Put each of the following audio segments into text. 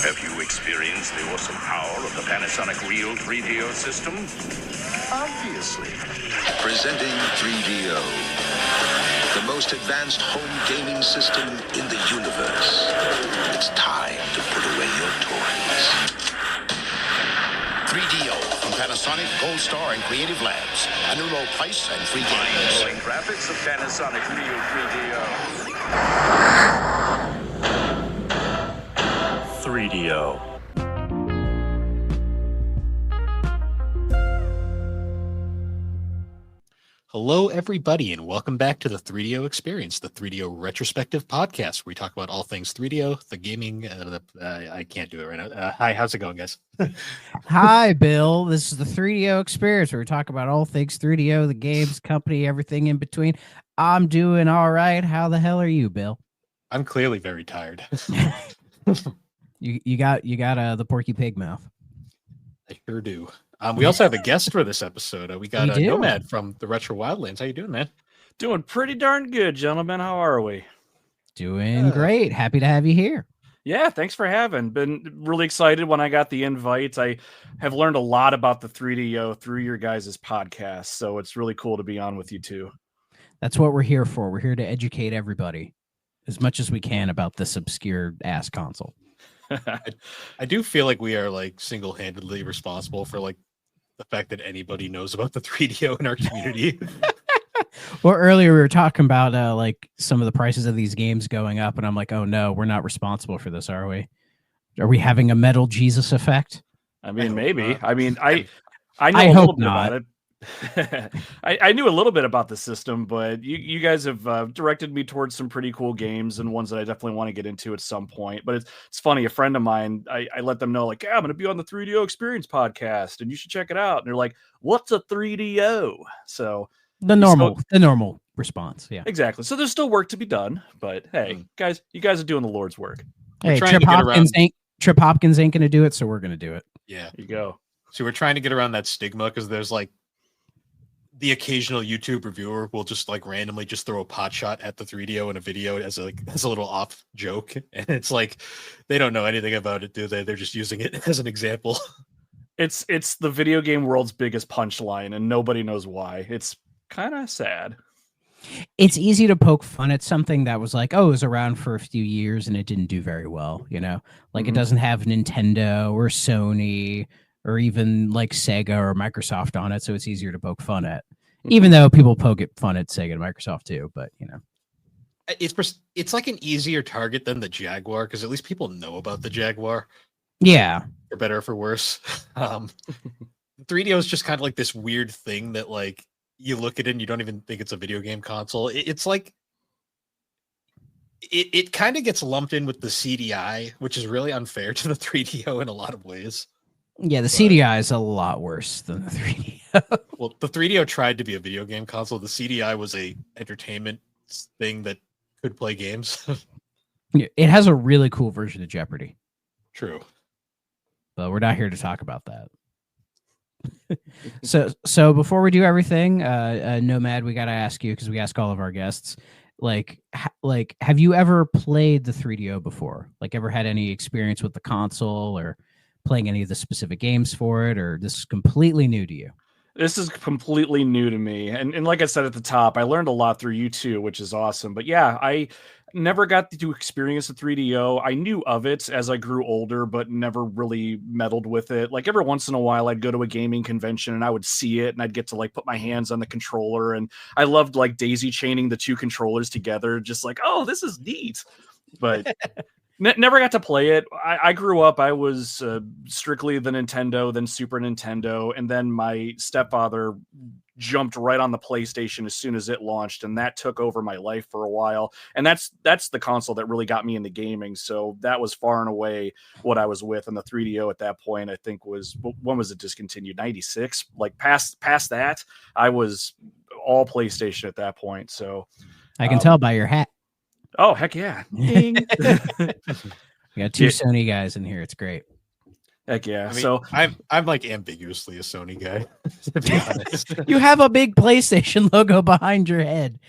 Have you experienced the awesome power of the Panasonic Real 3DO system? Obviously. Presenting 3DO, the most advanced home gaming system in the universe. It's time to put away your toys. 3DO from Panasonic, Gold Star, and Creative Labs. A new low price and free games. Mind-blowing graphics of Panasonic Real 3DO. 3DO. Hello, everybody, and welcome back to the 3DO Experience, the 3DO Retrospective Podcast, where we talk about all things 3DO, the gaming. I can't do it right now. Hi, how's it going, guys? Hi, Bill. This is the 3DO Experience, where we talk about all things 3DO, the games, company, everything in between. I'm doing all right. How the hell are you, Bill? I'm clearly very tired. You got the Porky Pig mouth. I sure do. We also have a guest for this episode. We got Nomad from the Retro Wildlands. How you doing, man? Doing pretty darn good, gentlemen. How are we? Doing great. Happy to have you here. Yeah, thanks for having. Been really excited when I got the invite. I have learned a lot about the 3DO through your guys' podcast, so it's really cool to be on with you too. That's what we're here for. We're here to educate everybody as much as we can about this obscure ass console. I do feel like we are like single-handedly responsible for like the fact that anybody knows about the 3DO in our community. Well, earlier we were talking about like some of the prices of these games going up, and I'm like, oh no, we're not responsible for this, are we? Are we having a metal Jesus effect? I mean, maybe. I mean, I know I a hope little bit not. about it. I knew a little bit about the system, but you guys have directed me towards some pretty cool games and ones that I definitely want to get into at some point. But it's funny, a friend of mine, I let them know, like, yeah, I'm going to be on the 3DO Experience podcast, and you should check it out. And they're like, what's a 3DO? So The normal response, yeah. exactly. So there's still work to be done, but hey, guys, you guys are doing the Lord's work. Hey, trying to Trip Hopkins ain't going to do it, so we're going to do it. Yeah. There you go. So we're trying to get around that stigma because there's like the occasional YouTube reviewer will just like randomly just throw a pot shot at the 3DO in a video as a little off joke. And it's like, they don't know anything about it, do they? They're just using it as an example. It's the video game world's biggest punchline, and nobody knows why. It's kind of sad. It's easy to poke fun at something that was like, oh, it was around for a few years and it didn't do very well, you know? Like It doesn't have Nintendo or Sony or even like Sega or Microsoft on it, so it's easier to poke fun at. Even though people poke fun at Sega and Microsoft too, but you know. It's like an easier target than the Jaguar because at least people know about the Jaguar. Yeah. For better or for worse. 3DO is just kind of like this weird thing that like you look at it and you don't even think it's a video game console. It's like it kind of gets lumped in with the CDI, which is really unfair to the 3DO in a lot of ways. Yeah, the CDI is a lot worse than the 3DO. Well, the 3DO tried to be a video game console. The CDI was a entertainment thing that could play games. It has a really cool version of Jeopardy. True. But we're not here to talk about that. So before we do everything, Nomad, we got to ask you, because we ask all of our guests, like, have you ever played the 3DO before? Like, ever had any experience with the console or playing any of the specific games for it, or this is completely new to you? This is completely new to me. And like I said at the top, I learned a lot through you too, which is awesome. But yeah, I never got to experience the 3DO. I knew of it as I grew older, but never really meddled with it. Like every once in a while, I'd go to a gaming convention and I would see it and I'd get to like put my hands on the controller. And I loved like daisy chaining the two controllers together. Just like, oh, this is neat. But never got to play it. I grew up, I was strictly the Nintendo, then Super Nintendo, and then my stepfather jumped right on the PlayStation as soon as it launched, and that took over my life for a while. And that's the console that really got me into gaming. So that was far and away what I was with. And the 3DO at that point, I think was, when was it discontinued? 96? Like past that, I was all PlayStation at that point. So I can tell by your hat. Oh, heck yeah. Ding. We got two Sony guys in here. It's great. Heck yeah. I mean, So I'm like ambiguously a Sony guy, to be honest. You have a big PlayStation logo behind your head.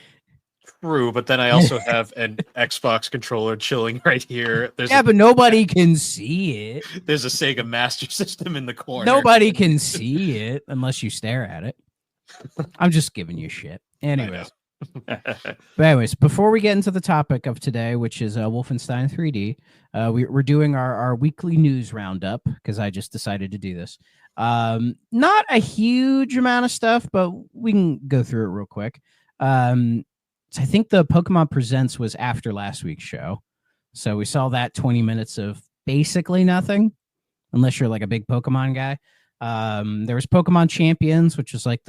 True, but then I also have an Xbox controller chilling right here. But nobody can see it. There's a Sega Master System in the corner. Nobody can see it unless you stare at it. I'm just giving you shit. Anyways. But anyways, before we get into the topic of today, which is Wolfenstein 3D, we're doing our weekly news roundup because I just decided to do this. Not a huge amount of stuff, but we can go through it real quick. So I think the Pokemon Presents was after last week's show. So we saw that 20 minutes of basically nothing, unless you're like a big Pokemon guy. There was Pokemon Champions, which is like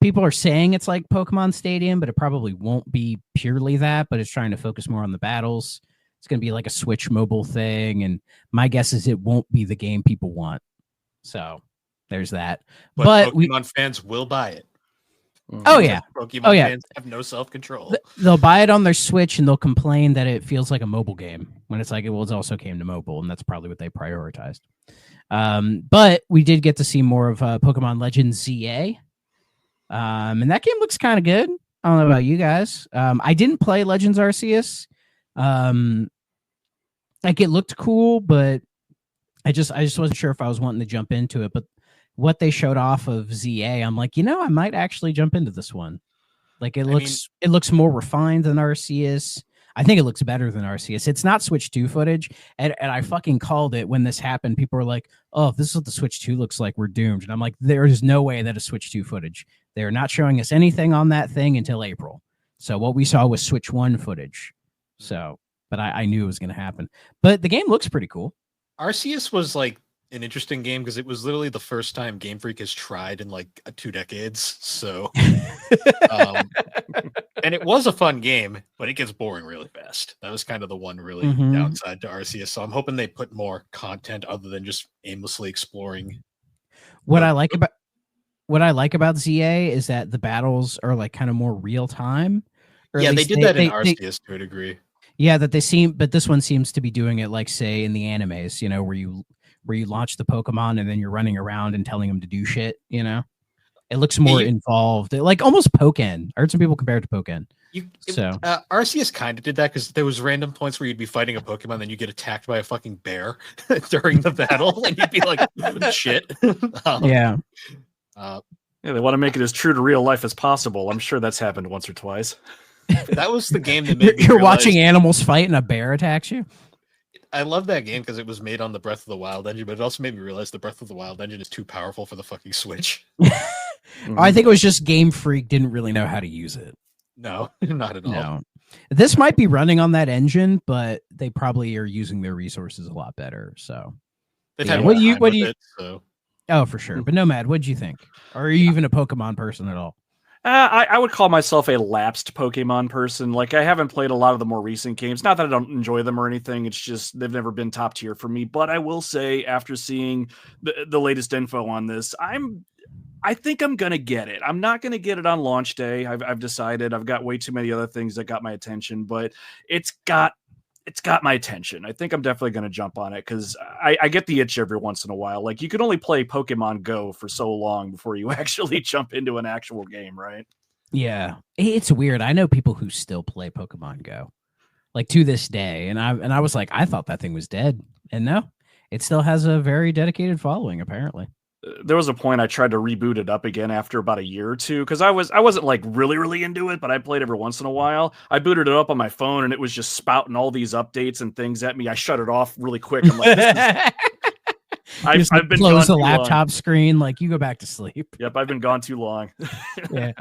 people are saying it's like Pokemon Stadium, but it probably won't be purely that, but it's trying to focus more on the battles. It's going to be like a Switch mobile thing. And my guess is it won't be the game people want. So there's that. But Pokemon fans will buy it. Oh yeah. Pokemon fans have no self-control. They'll buy it on their Switch and they'll complain that it feels like a mobile game when it's like, well, it also came to mobile, and that's probably what they prioritized. But we did get to see more of Pokemon Legends ZA. And that game looks kind of good. I don't know about you guys. I didn't play Legends Arceus. Like it looked cool, but I just wasn't sure if I was wanting to jump into it. But what they showed off of ZA, I'm like, I might actually jump into this one. Like it looks more refined than Arceus. I think it looks better than Arceus. It's not Switch 2 footage, and I fucking called it when this happened. People were like, "Oh, if this is what the Switch 2 looks like, we're doomed." And I'm like, "There is no way that is Switch 2 footage. They're not showing us anything on that thing until April." So what we saw was Switch 1 footage. So, but I knew it was going to happen. But the game looks pretty cool. Arceus was like an interesting game because it was literally the first time Game Freak has tried in like 2 decades. So, and it was a fun game, but it gets boring really fast. That was kind of the one really downside to Arceus. So I'm hoping they put more content other than just aimlessly exploring. What I like about ZA is that the battles are like kind of more real time. Yeah, they did that in Arceus to a degree. Yeah, but this one seems to be doing it like, say, in the animes, where you launch the Pokemon and then you're running around and telling them to do shit, It looks more involved. Like almost Pokken. I heard some people compare it to Pokken. Arceus kind of did that because there was random points where you'd be fighting a Pokemon, then you get attacked by a fucking bear during the battle, and you'd be like, shit. Yeah. They want to make it as true to real life as possible. I'm sure that's happened once or twice. That was the game that made me You're watching animals fight and a bear attacks you? I love that game because it was made on the Breath of the Wild engine, but it also made me realize the Breath of the Wild engine is too powerful for the fucking Switch. I think it was just Game Freak didn't really know how to use it. No, not at all. No. This might be running on that engine, but they probably are using their resources a lot better. So, they've had what do you? So. Oh, for sure. But Nomad, what'd you think? Or are you even a Pokemon person at all? I would call myself a lapsed Pokemon person. Like, I haven't played a lot of the more recent games. Not that I don't enjoy them or anything. It's just they've never been top tier for me. But I will say, after seeing the latest info on this, I think I'm going to get it. I'm not going to get it on launch day. I've decided. I've got way too many other things that got my attention. But it's got my attention. I think I'm definitely going to jump on it because I get the itch every once in a while. Like, you can only play Pokemon Go for so long before you actually jump into an actual game, right? Yeah, it's weird. I know people who still play Pokemon Go, like to this day, and I was like, I thought that thing was dead, and no, it still has a very dedicated following, apparently. There was a point I tried to reboot it up again after about a year or two because I wasn't like really into it, but I played every once in a while. I booted it up on my phone and it was just spouting all these updates and things at me. I shut it off really quick. I'm like, I've been close the laptop screen, like you go back to sleep. Yep, I've been gone too long. Yeah.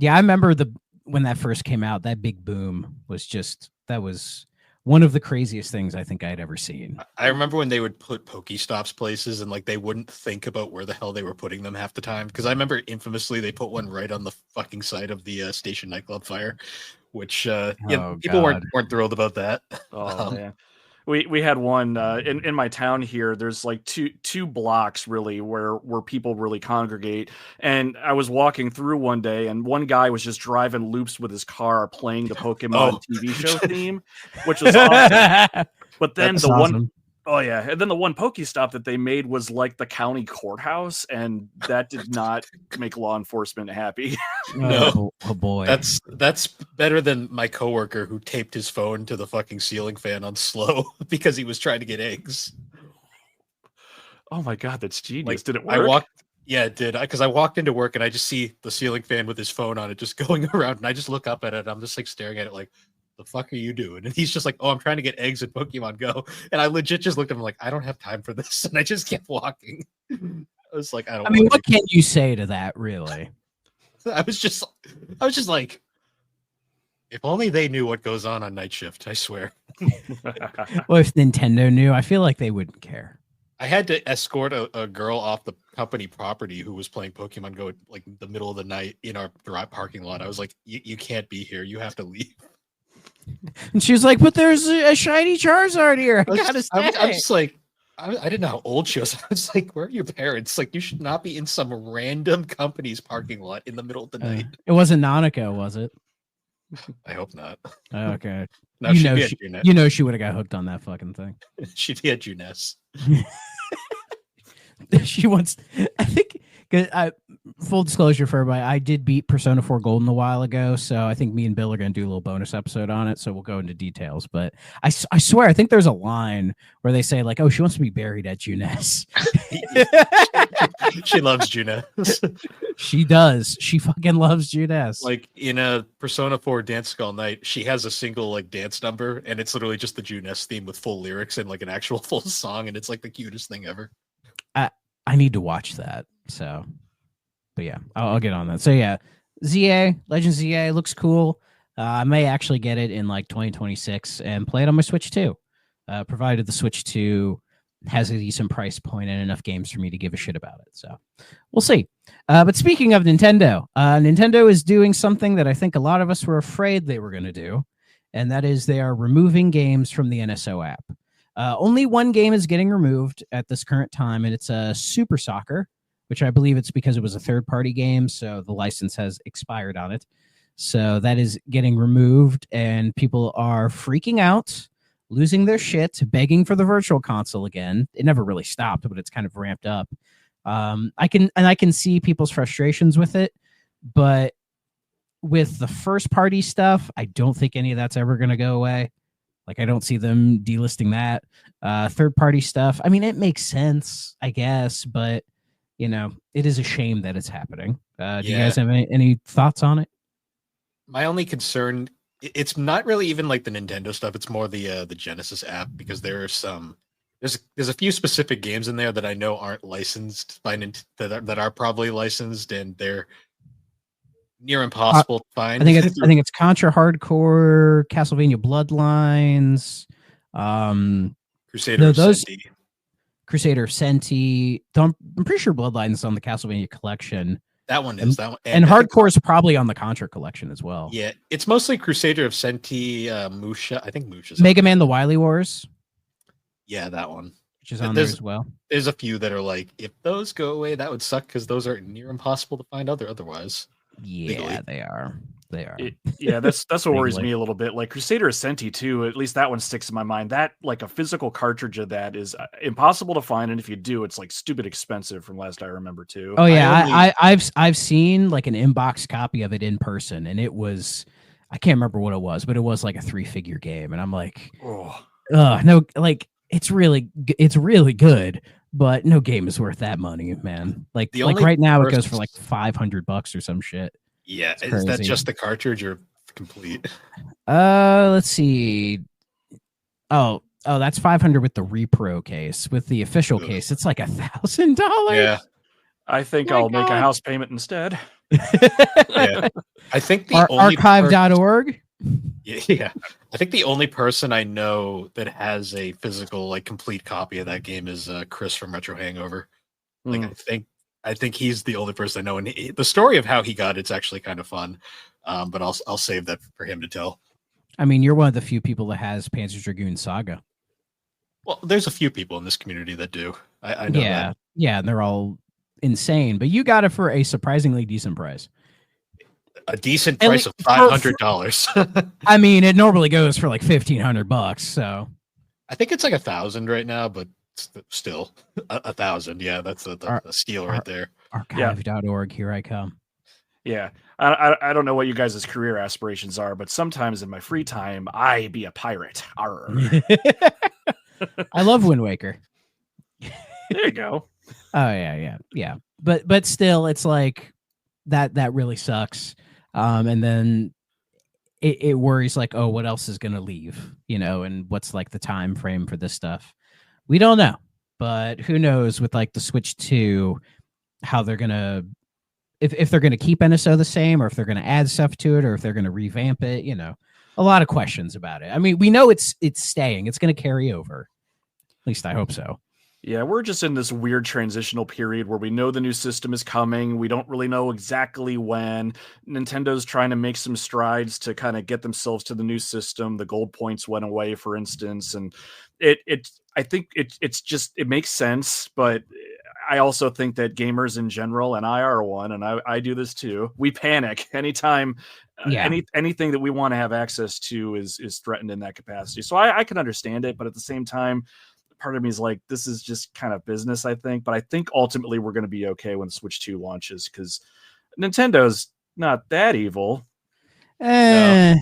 I remember when that first came out, that big boom was one of the craziest things I think I'd ever seen. I remember when they would put Pokestops places and like they wouldn't think about where the hell they were putting them half the time. Because I remember infamously they put one right on the fucking site of the station nightclub fire, which people weren't thrilled about that. Oh yeah. We had one in my town here. There's like two blocks really where people really congregate. And I was walking through one day and one guy was just driving loops with his car playing the Pokemon TV show theme, which was awesome. But then Oh yeah, and then the one Pokestop that they made was like the county courthouse, and that did not make law enforcement happy. No. Oh boy. That's better than my coworker who taped his phone to the fucking ceiling fan on slow because he was trying to get eggs. Oh my god, that's genius! Like, Did it work? Yeah, it did. Because I walked into work and I just see the ceiling fan with his phone on it just going around, and I just look up at it. And I'm just like staring at it like, the fuck are you doing? And he's just like, oh, I'm trying to get eggs in Pokemon Go. And I legit just looked at him like, I don't have time for this. And I just kept walking. I was like, I mean, what can you say to that, really? I was just like, if only they knew what goes on night shift, I swear. Well, if Nintendo knew, I feel like they wouldn't care. I had to escort a girl off the company property who was playing Pokemon Go like the middle of the night in our parking lot. I was like, you can't be here. You have to leave. And she was like, but there's a shiny Charizard here. I gotta stay. I'm just like, I didn't know how old she was. I was like, where are your parents? Like, you should not be in some random company's parking lot in the middle of the night. It wasn't Nanako, was it? I hope not. Okay. No, you know she would have got hooked on that fucking thing. She'd be at Juness. She wants, I think, full disclosure for everybody, I did beat Persona 4 Golden a while ago, so I think me and Bill are going to do a little bonus episode on it, so we'll go into details. But I swear, I think there's a line where they say, like, oh, she wants to be buried at Juness. She loves Juness. She does. She fucking loves Juness. Like, in a Persona 4 Dance All Night, she has a single, like, dance number, and it's literally just the Juness theme with full lyrics and, like, an actual full song, and it's, like, the cutest thing ever. I need to watch that, so... But yeah, I'll get on that. So yeah, ZA, Legend ZA looks cool. I may actually get it in like 2026 and play it on my Switch 2, provided the Switch 2 has a decent price point and enough games for me to give a shit about it. So we'll see. But speaking of Nintendo, Nintendo is doing something that I think a lot of us were afraid they were going to do, and that is they are removing games from the NSO app. Only one game is getting removed at this current time, and it's Super Soccer, which I believe it's because it was a third-party game, so the license has expired on it. So that is getting removed, and people are freaking out, losing their shit, begging for the Virtual Console again. It never really stopped, but it's kind of ramped up. I can see people's frustrations with it, but with the first-party stuff, I don't think any of that's ever going to go away. Like, I don't see them delisting that. Third-party stuff, I mean, it makes sense, I guess, but you know, it is a shame that it's happening. Do you guys have any thoughts on it? My only concern, it's not really even like the Nintendo stuff. It's more the Genesis app, because there are there's a few specific games in there that I know aren't licensed by that are probably licensed, and they're near impossible to find. I think it's Contra Hardcore, Castlevania Bloodlines, Crusader of Senti. Crusader of Senti. I'm pretty sure Bloodlines is on the Castlevania collection. That one is that one, and Hardcore is probably on the Contra collection as well. Yeah, it's mostly Crusader of Senti, Musha. I think Musha's Mega Man: The Wily Wars. Yeah, that one, which is on there as well. There's a few that are like, if those go away, that would suck, because those are near impossible to find otherwise. Yeah, legally. They are. That's what worries me a little bit. Like Crusader of Senti too, at least that one sticks in my mind. That, like, a physical cartridge of that is impossible to find, and if you do, it's like stupid expensive from last I remember too. Oh yeah, I've seen like an inbox copy of it in person, and it was, I can't remember what it was, but it was like a 3-figure game, and I'm like, no, like it's really good, but no game is worth that money, man. Like right now it goes for like $500 or some shit. Yeah, is that just the cartridge or complete? Let's see. Oh, that's $500 with the repro case. With the official case, it's like $1,000. Yeah, I think I'll make a house payment instead. Yeah, I think the only archive.org. Yeah, I think the only person I know that has a physical, like, complete copy of that game is Chris from Retro Hangover. Like, I think he's the only person I know, and the story of how he got it's actually kind of fun. But I'll save that for him to tell. I mean, you're one of the few people that has Panzer Dragoon Saga. Well, there's a few people in this community that do. I know that. Yeah, and they're all insane, but you got it for a surprisingly decent price. A decent price of $500. I mean, it normally goes for like $1,500, so I think it's like 1,000 right now, but still 1,000. Yeah, that's a steal right there. Archive.org, here I come. Yeah. I don't know what you guys' career aspirations are, but sometimes in my free time, I be a pirate. Arr. I love Wind Waker. There you go. Oh yeah. But still, it's like that really sucks. And then it worries like, oh, what else is gonna leave? And what's like the time frame for this stuff? We don't know, but who knows with like the Switch 2, how they're gonna if they're gonna keep NSO the same, or if they're gonna add stuff to it, or if they're gonna revamp it. A lot of questions about it. I mean, we know it's staying. It's gonna carry over. At least I hope so. Yeah, we're just in this weird transitional period where we know the new system is coming. We don't really know exactly when. Nintendo's trying to make some strides to kind of get themselves to the new system. The gold points went away, for instance, and I think it makes sense, but I also think that gamers in general, and I are one, and I do this too, we panic anytime anything that we want to have access to is threatened in that capacity. So I can understand it, but at the same time, part of me is like, this is just kind of business, I think. But I think ultimately we're going to be okay when Switch 2 launches, because Nintendo's not that evil. I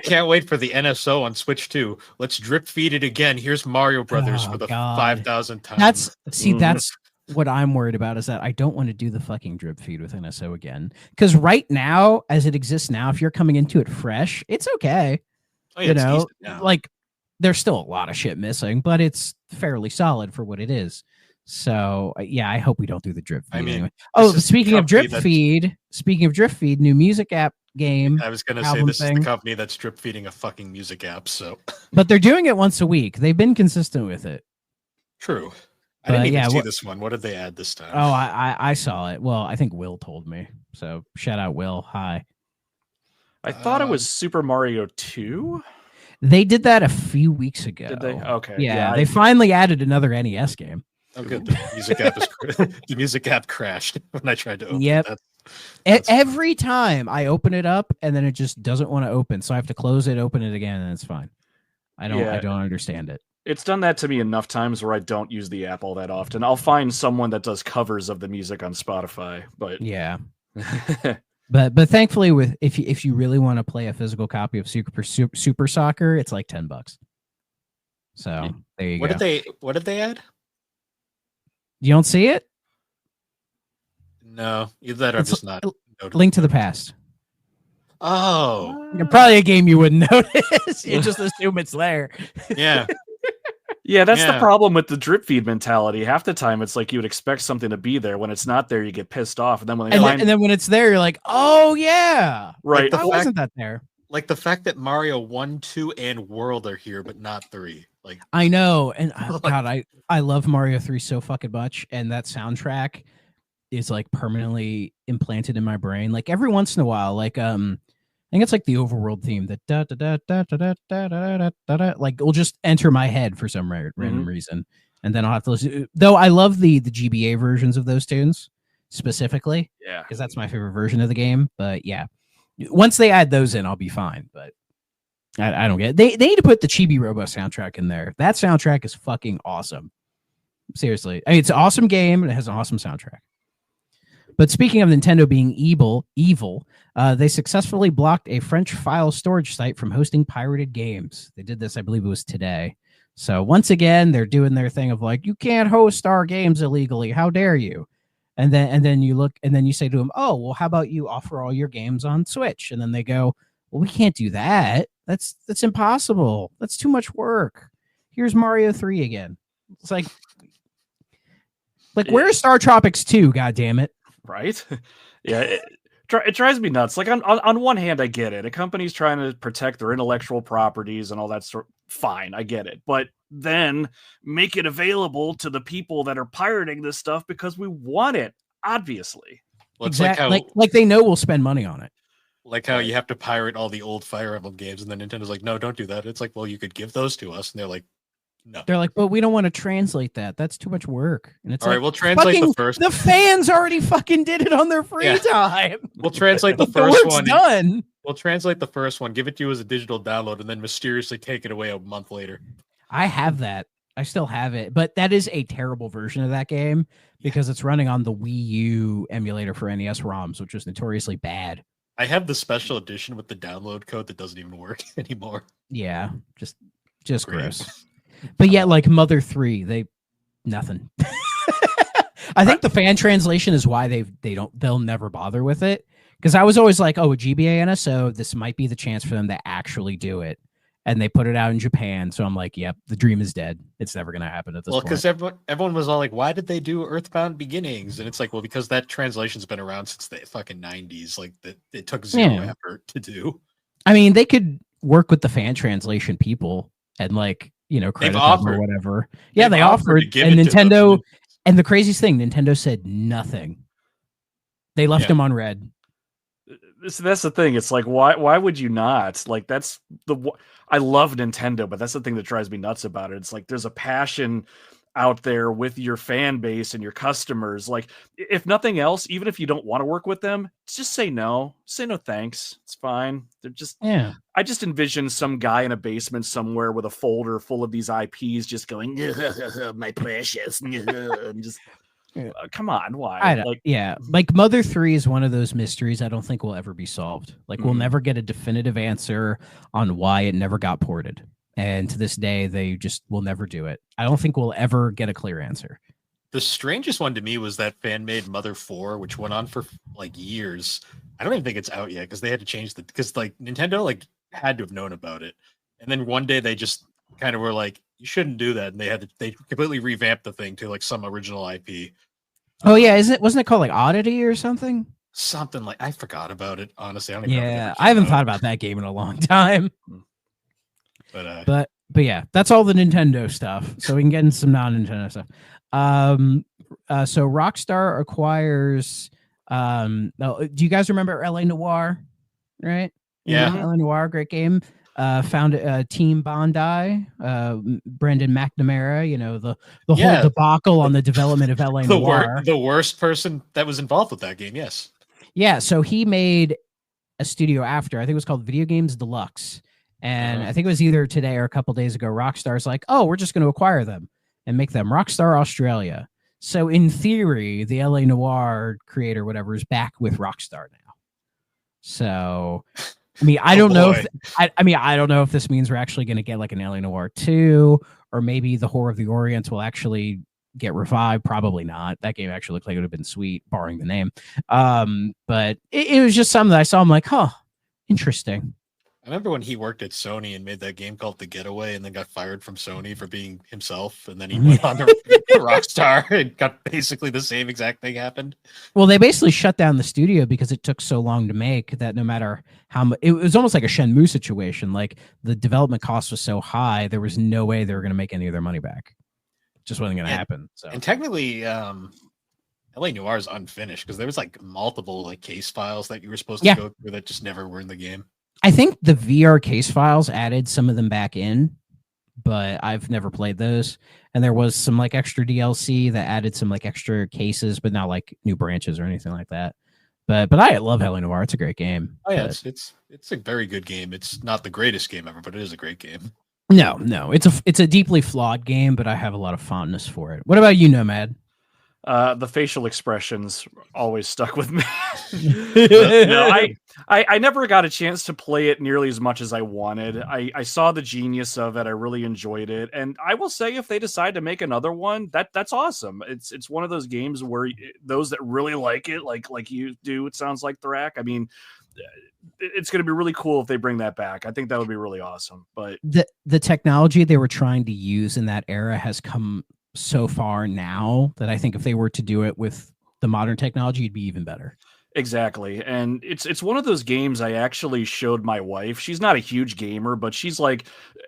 can't wait for the NSO on Switch 2. Let's drip feed it again. Here's Mario Brothers for the 5,000th time. That's what I'm worried about, is that I don't want to do the fucking drip feed with NSO again. Because right now, as it exists now, if you're coming into it fresh, it's okay. Oh, yeah, like there's still a lot of shit missing, but it's fairly solid for what it is. So I hope we don't do the drip feed. I mean, anyway. Oh, speaking of drip feed, new music app game. I was going to say this is the company that's drip feeding a fucking music app. So, but they're doing it once a week. They've been consistent with it. True. I didn't even see this one. What did they add this time? Oh, I saw it. Well, I think Will told me. So shout out, Will. Hi. I thought it was Super Mario 2. They did that a few weeks ago. Did they? Okay. Yeah, they finally added another NES game. Oh, good. The music app crashed when I tried to open it. Every time I open it up, and then it just doesn't want to open, so I have to close it, open it again, and it's fine. I don't understand it. It's done that to me enough times where I don't use the app all that often. I'll find someone that does covers of the music on Spotify, but yeah. But thankfully, if you really want to play a physical copy of Super Soccer, it's like $10. So there you go. What did they add? You don't see it? No, either that or I'm just not. Link to the Past. Oh, probably a game you wouldn't notice. You just assume it's there. Yeah. Yeah, that's the problem with the drip feed mentality. Half the time, it's like you would expect something to be there. When it's not there, you get pissed off. And then when it's there, you're like, oh, yeah. Right. Why wasn't that there? Like the fact that Mario 1, 2, and World are here, but not 3. Like I know. And God, I love Mario 3 so fucking much. And that soundtrack is like permanently implanted in my brain. Like every once in a while, like I think it's like the overworld theme that da da da da da da da da da da, like will just enter my head for some random reason, and then I'll have to listen. Though I love the GBA versions of those tunes specifically, because that's my favorite version of the game. But yeah, once they add those in, I'll be fine. But I don't get it. They need to put the Chibi Robo soundtrack in there. That soundtrack is fucking awesome. Seriously, I mean, it's an awesome game and it has an awesome soundtrack. But speaking of Nintendo being evil, they successfully blocked a French file storage site from hosting pirated games. They did this, I believe it was today. So once again, they're doing their thing of like, you can't host our games illegally. How dare you? And then you look, and then you say to them, oh, well, how about you offer all your games on Switch? And then they go, well, we can't do that. That's impossible. That's too much work. Here's Mario 3 again. It's like where's Star Tropics 2? God damn it. Right? Yeah, it drives me nuts. Like on one hand, I get it. A company's trying to protect their intellectual properties and all that sort. Fine, I get it. But then make it available to the people that are pirating this stuff because we want it, obviously. Well, exactly. Like they know we'll spend money on it. Like how you have to pirate all the old Fire Emblem games, and then Nintendo's like, no, don't do that. It's like, well, you could give those to us. And they're like, no. They're like, but we don't want to translate that. That's too much work. And it's all right, we'll translate the first. The fans already fucking did it on their free time. We'll translate the first one. Done. We'll translate the first one, give it to you as a digital download, and then mysteriously take it away a month later. I have that. I still have it, but that is a terrible version of that game because it's running on the Wii U emulator for NES ROMs, which was notoriously bad. I have the special edition with the download code that doesn't even work anymore. Yeah, just Great. gross. But yet, like Mother 3, nothing. I think the fan translation is why they'll never bother with it. Because I was always like, oh, a GBA NSO, this might be the chance for them to actually do it. And they put it out in Japan. So I'm like, yep, the dream is dead. It's never going to happen at this point. Well, because everyone was all like, why did they do Earthbound Beginnings? And it's like, well, because that translation's been around since the fucking 90s. Like, it took zero effort to do. I mean, they could work with the fan translation people and, like, credit them or whatever. Yeah, they offered. And Nintendo, and the craziest thing, Nintendo said nothing. They left them on red. That's the thing. It's like, why would you not? Like, I love Nintendo, but that's the thing that drives me nuts about it. It's like there's a passion out there with your fan base and your customers. Like, if nothing else, even if you don't want to work with them, just say no. Say no thanks. It's fine. They're just I just envision some guy in a basement somewhere with a folder full of these IPs just going, my precious, and just come on, why? Like Mother 3 is one of those mysteries I don't think will ever be solved. Like, we'll never get a definitive answer on why it never got ported. And to this day, they just will never do it. I don't think we'll ever get a clear answer. The strangest one to me was that fan-made Mother 4, which went on for like years. I don't even think it's out yet because they had to change because like Nintendo like had to have known about it. And then one day they just kind of were like, you shouldn't do that. And they completely revamped the thing to like some original IP. Oh yeah, wasn't it called like Oddity or something? Something like, I forgot about it, honestly. I haven't thought about that game in a long time. But yeah, that's all the Nintendo stuff. So we can get into some non-Nintendo stuff. So Rockstar acquires do you guys remember LA Noire? Right? Yeah. LA Noire, great game. Found Team Bondi, Brendan McNamara, the whole debacle on the development of LA Noire. The worst person that was involved with that game, yes. Yeah, so he made a studio after, I think it was called Video Games Deluxe. And I think it was either today or a couple days ago, Rockstar's like, oh, we're just going to acquire them and make them Rockstar Australia. So in theory, the LA Noire creator, whatever, is back with Rockstar now. So... I mean, I don't know. I don't know if this means we're actually going to get like an LA Noire 2, or maybe the Horror of the Orient will actually get revived. Probably not. That game actually looked like it would have been sweet, barring the name. But it was just something that I saw. I'm like, huh, interesting. I remember when he worked at Sony and made that game called The Getaway and then got fired from Sony for being himself. And then he went on to Rockstar and got basically the same exact thing happened. Well, they basically shut down the studio because it took so long to make that no matter how much, it was almost like a Shenmue situation. Like the development cost was so high, there was no way they were going to make any of their money back. It just wasn't going to happen. So. And technically, LA Noire is unfinished because there was like multiple like case files that you were supposed to go through that just never were in the game. I think the VR case files added some of them back in, but I've never played those. And there was some like extra DLC that added some like extra cases, but not like new branches or anything like that. But I love LA Noire. It's a great game. Oh yeah, it's a very good game. It's not the greatest game ever, but it is a great game. No, it's a deeply flawed game, but I have a lot of fondness for it. What about you, Nomad? The facial expressions always stuck with me. No, I never got a chance to play it nearly as much as I wanted. I saw the genius of it. I really enjoyed it. And I will say, if they decide to make another one, that's awesome. It's one of those games where those that really like it, like you do, it sounds like, Thrak. I mean, it's going to be really cool if they bring that back. I think that would be really awesome. But the technology they were trying to use in that era has come so far now that I think if they were to do it with the modern technology, it'd be even better. Exactly. And it's one of those games I actually showed my wife. She's not a huge gamer, but she's like,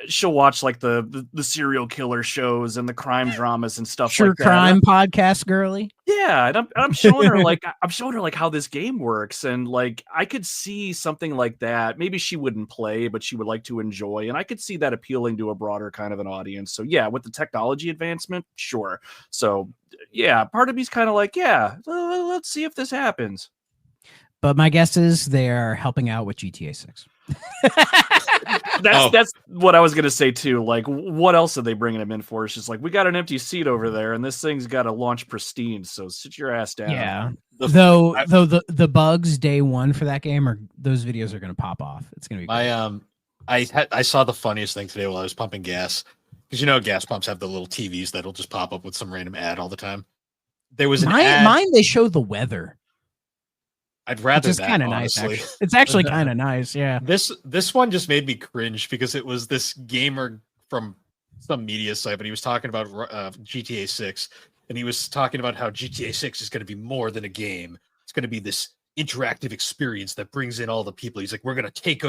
she'll watch like the serial killer shows and the crime dramas and stuff like that. True crime podcast girly. Yeah, and I'm showing her like how this game works, and like I could see something like that. Maybe she wouldn't play, but she would like to enjoy, and I could see that appealing to a broader kind of an audience. So yeah, with the technology advancement, sure. So yeah, part of me's kind of like, yeah, let's see if this happens. But my guess is they're helping out with GTA 6. That's what I was gonna say too. Like, what else are they bringing him in for? It's just like, we got an empty seat over there, and this thing's got to launch pristine. So sit your ass down. Yeah. Though the bugs day one for that game those videos are gonna pop off. It's gonna be great. I saw the funniest thing today while I was pumping gas, because gas pumps have the little TVs that'll just pop up with some random ad all the time. There was an ad. Mine they show the weather. I'd rather it's that, kind of nice. honestly. Actually. It's actually kind of nice. Yeah. This one just made me cringe because it was this gamer from some media site, but he was talking about GTA 6, and he was talking about how GTA 6 is going to be more than a game. It's going to be this interactive experience that brings in all the people. He's like, we're going to take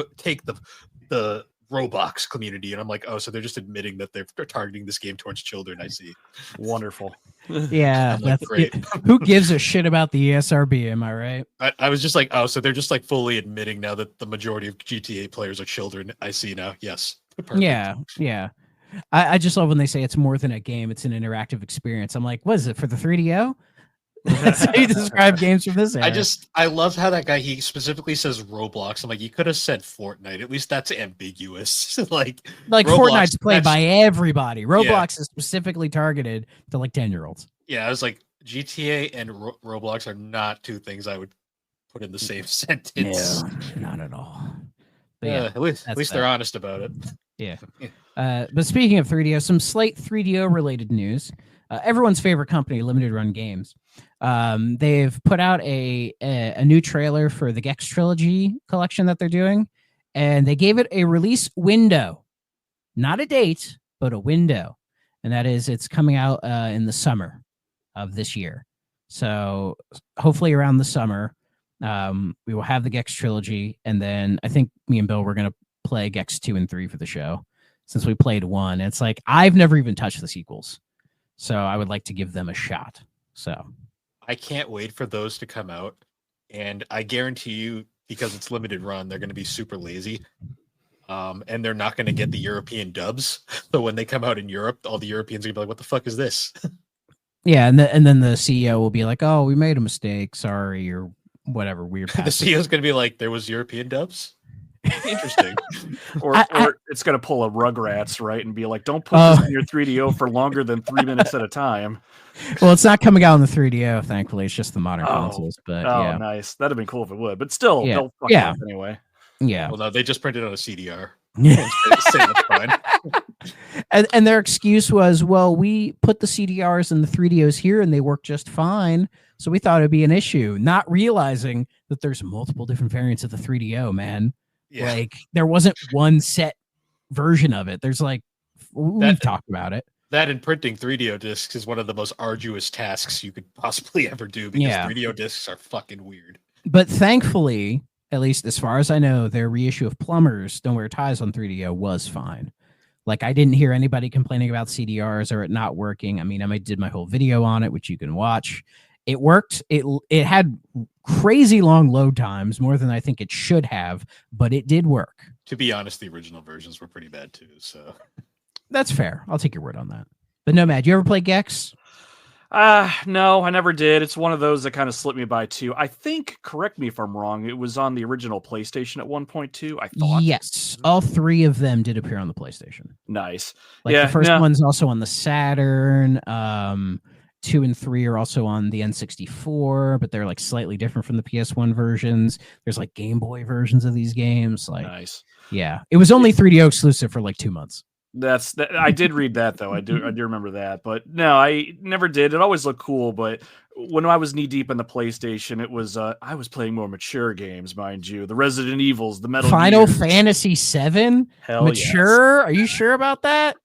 the Roblox community, and I'm like, oh, so they're just admitting that they're targeting this game towards children. I see. Wonderful. Yeah, like, that's great. Who gives a shit about the ESRB? Am I right? I was just like, oh, so they're just like fully admitting now that the majority of GTA players are children. I see now. Yes. Perfect. Yeah. I just love when they say it's more than a game; it's an interactive experience. I'm like, what is it for the 3DO? That's how you describe games from this era. I love how that guy, he specifically says Roblox. I'm like, you could have said Fortnite. At least that's ambiguous. like Roblox, Fortnite's played by everybody. Roblox Yeah. is specifically targeted to like 10-year-olds. Yeah, I was like, GTA and Roblox are not two things I would put in the same sentence. No, not at all. But Yeah, at least they're honest about it. Yeah. But speaking of 3DO, some slight 3DO related news. Everyone's favorite company, Limited Run Games. They've put out a new trailer for the Gex Trilogy collection that they're doing, and they gave it a release window, not a date, but a window, and that is it's coming out in the summer of this year. So hopefully around the summer, we will have the Gex Trilogy, and then I think me and Bill were gonna play Gex 2 and 3 for the show since we played 1. It's like I've never even touched the sequels, so I would like to give them a shot. So I can't wait for those to come out, and I guarantee you, because it's limited run, they're going to be super lazy, and they're not going to get the European dubs. So when they come out in Europe, all the Europeans are going to be like, "What the fuck is this?" Yeah, and then the CEO will be like, "Oh, we made a mistake, sorry," or whatever weird. The CEO is going to be like, "There was European dubs." Interesting. or it's going to pull a Rugrats, right, and be like, don't put this in your 3DO for longer than 3 minutes at a time. Well, it's not coming out on the 3DO, thankfully. It's just the modern consoles. But yeah, nice. That'd have been cool if it would. But still, Yeah. they'll fuck Yeah. off anyway. Yeah. Well, no, they just printed on a CDR. Yeah. Same, it's fine. And their excuse was, well, we put the CDRs and the 3DOs here and they work just fine. So we thought it'd be an issue, not realizing that there's multiple different variants of the 3DO, man. Yeah. Like there wasn't one set version of it. There's like, we've talked about it. That and printing 3DO discs is one of the most arduous tasks you could possibly ever do, because 3DO discs are fucking weird. But thankfully, at least as far as I know, their reissue of Plumbers Don't Wear Ties on 3DO was fine. Like I didn't hear anybody complaining about CDRs or it not working. I mean, I did my whole video on it, which you can watch. It worked. It had crazy long load times, more than I think it should have, but it did work. To be honest, the original versions were pretty bad too. So that's fair. I'll take your word on that. But Nomad, you ever play Gex? No, I never did. It's one of those that kind of slipped me by too. I think, correct me if I'm wrong, it was on the original PlayStation at 1.2, I thought. Yes. All 3 of them did appear on the PlayStation. Nice. Like the first one's also on the Saturn. 2 and 3 are also on the N64, but they're like slightly different from the PS1 versions. There's like Game Boy versions of these games. Like, nice. Yeah. It was only 3DO exclusive for like 2 months. I did read that though. I do remember that, but no, I never did. It always looked cool, but when I was knee deep in the PlayStation, it was I was playing more mature games, mind you. The Resident Evils, the Metal Final Gears. Fantasy 7? Hell mature? Yes. Are you sure about that?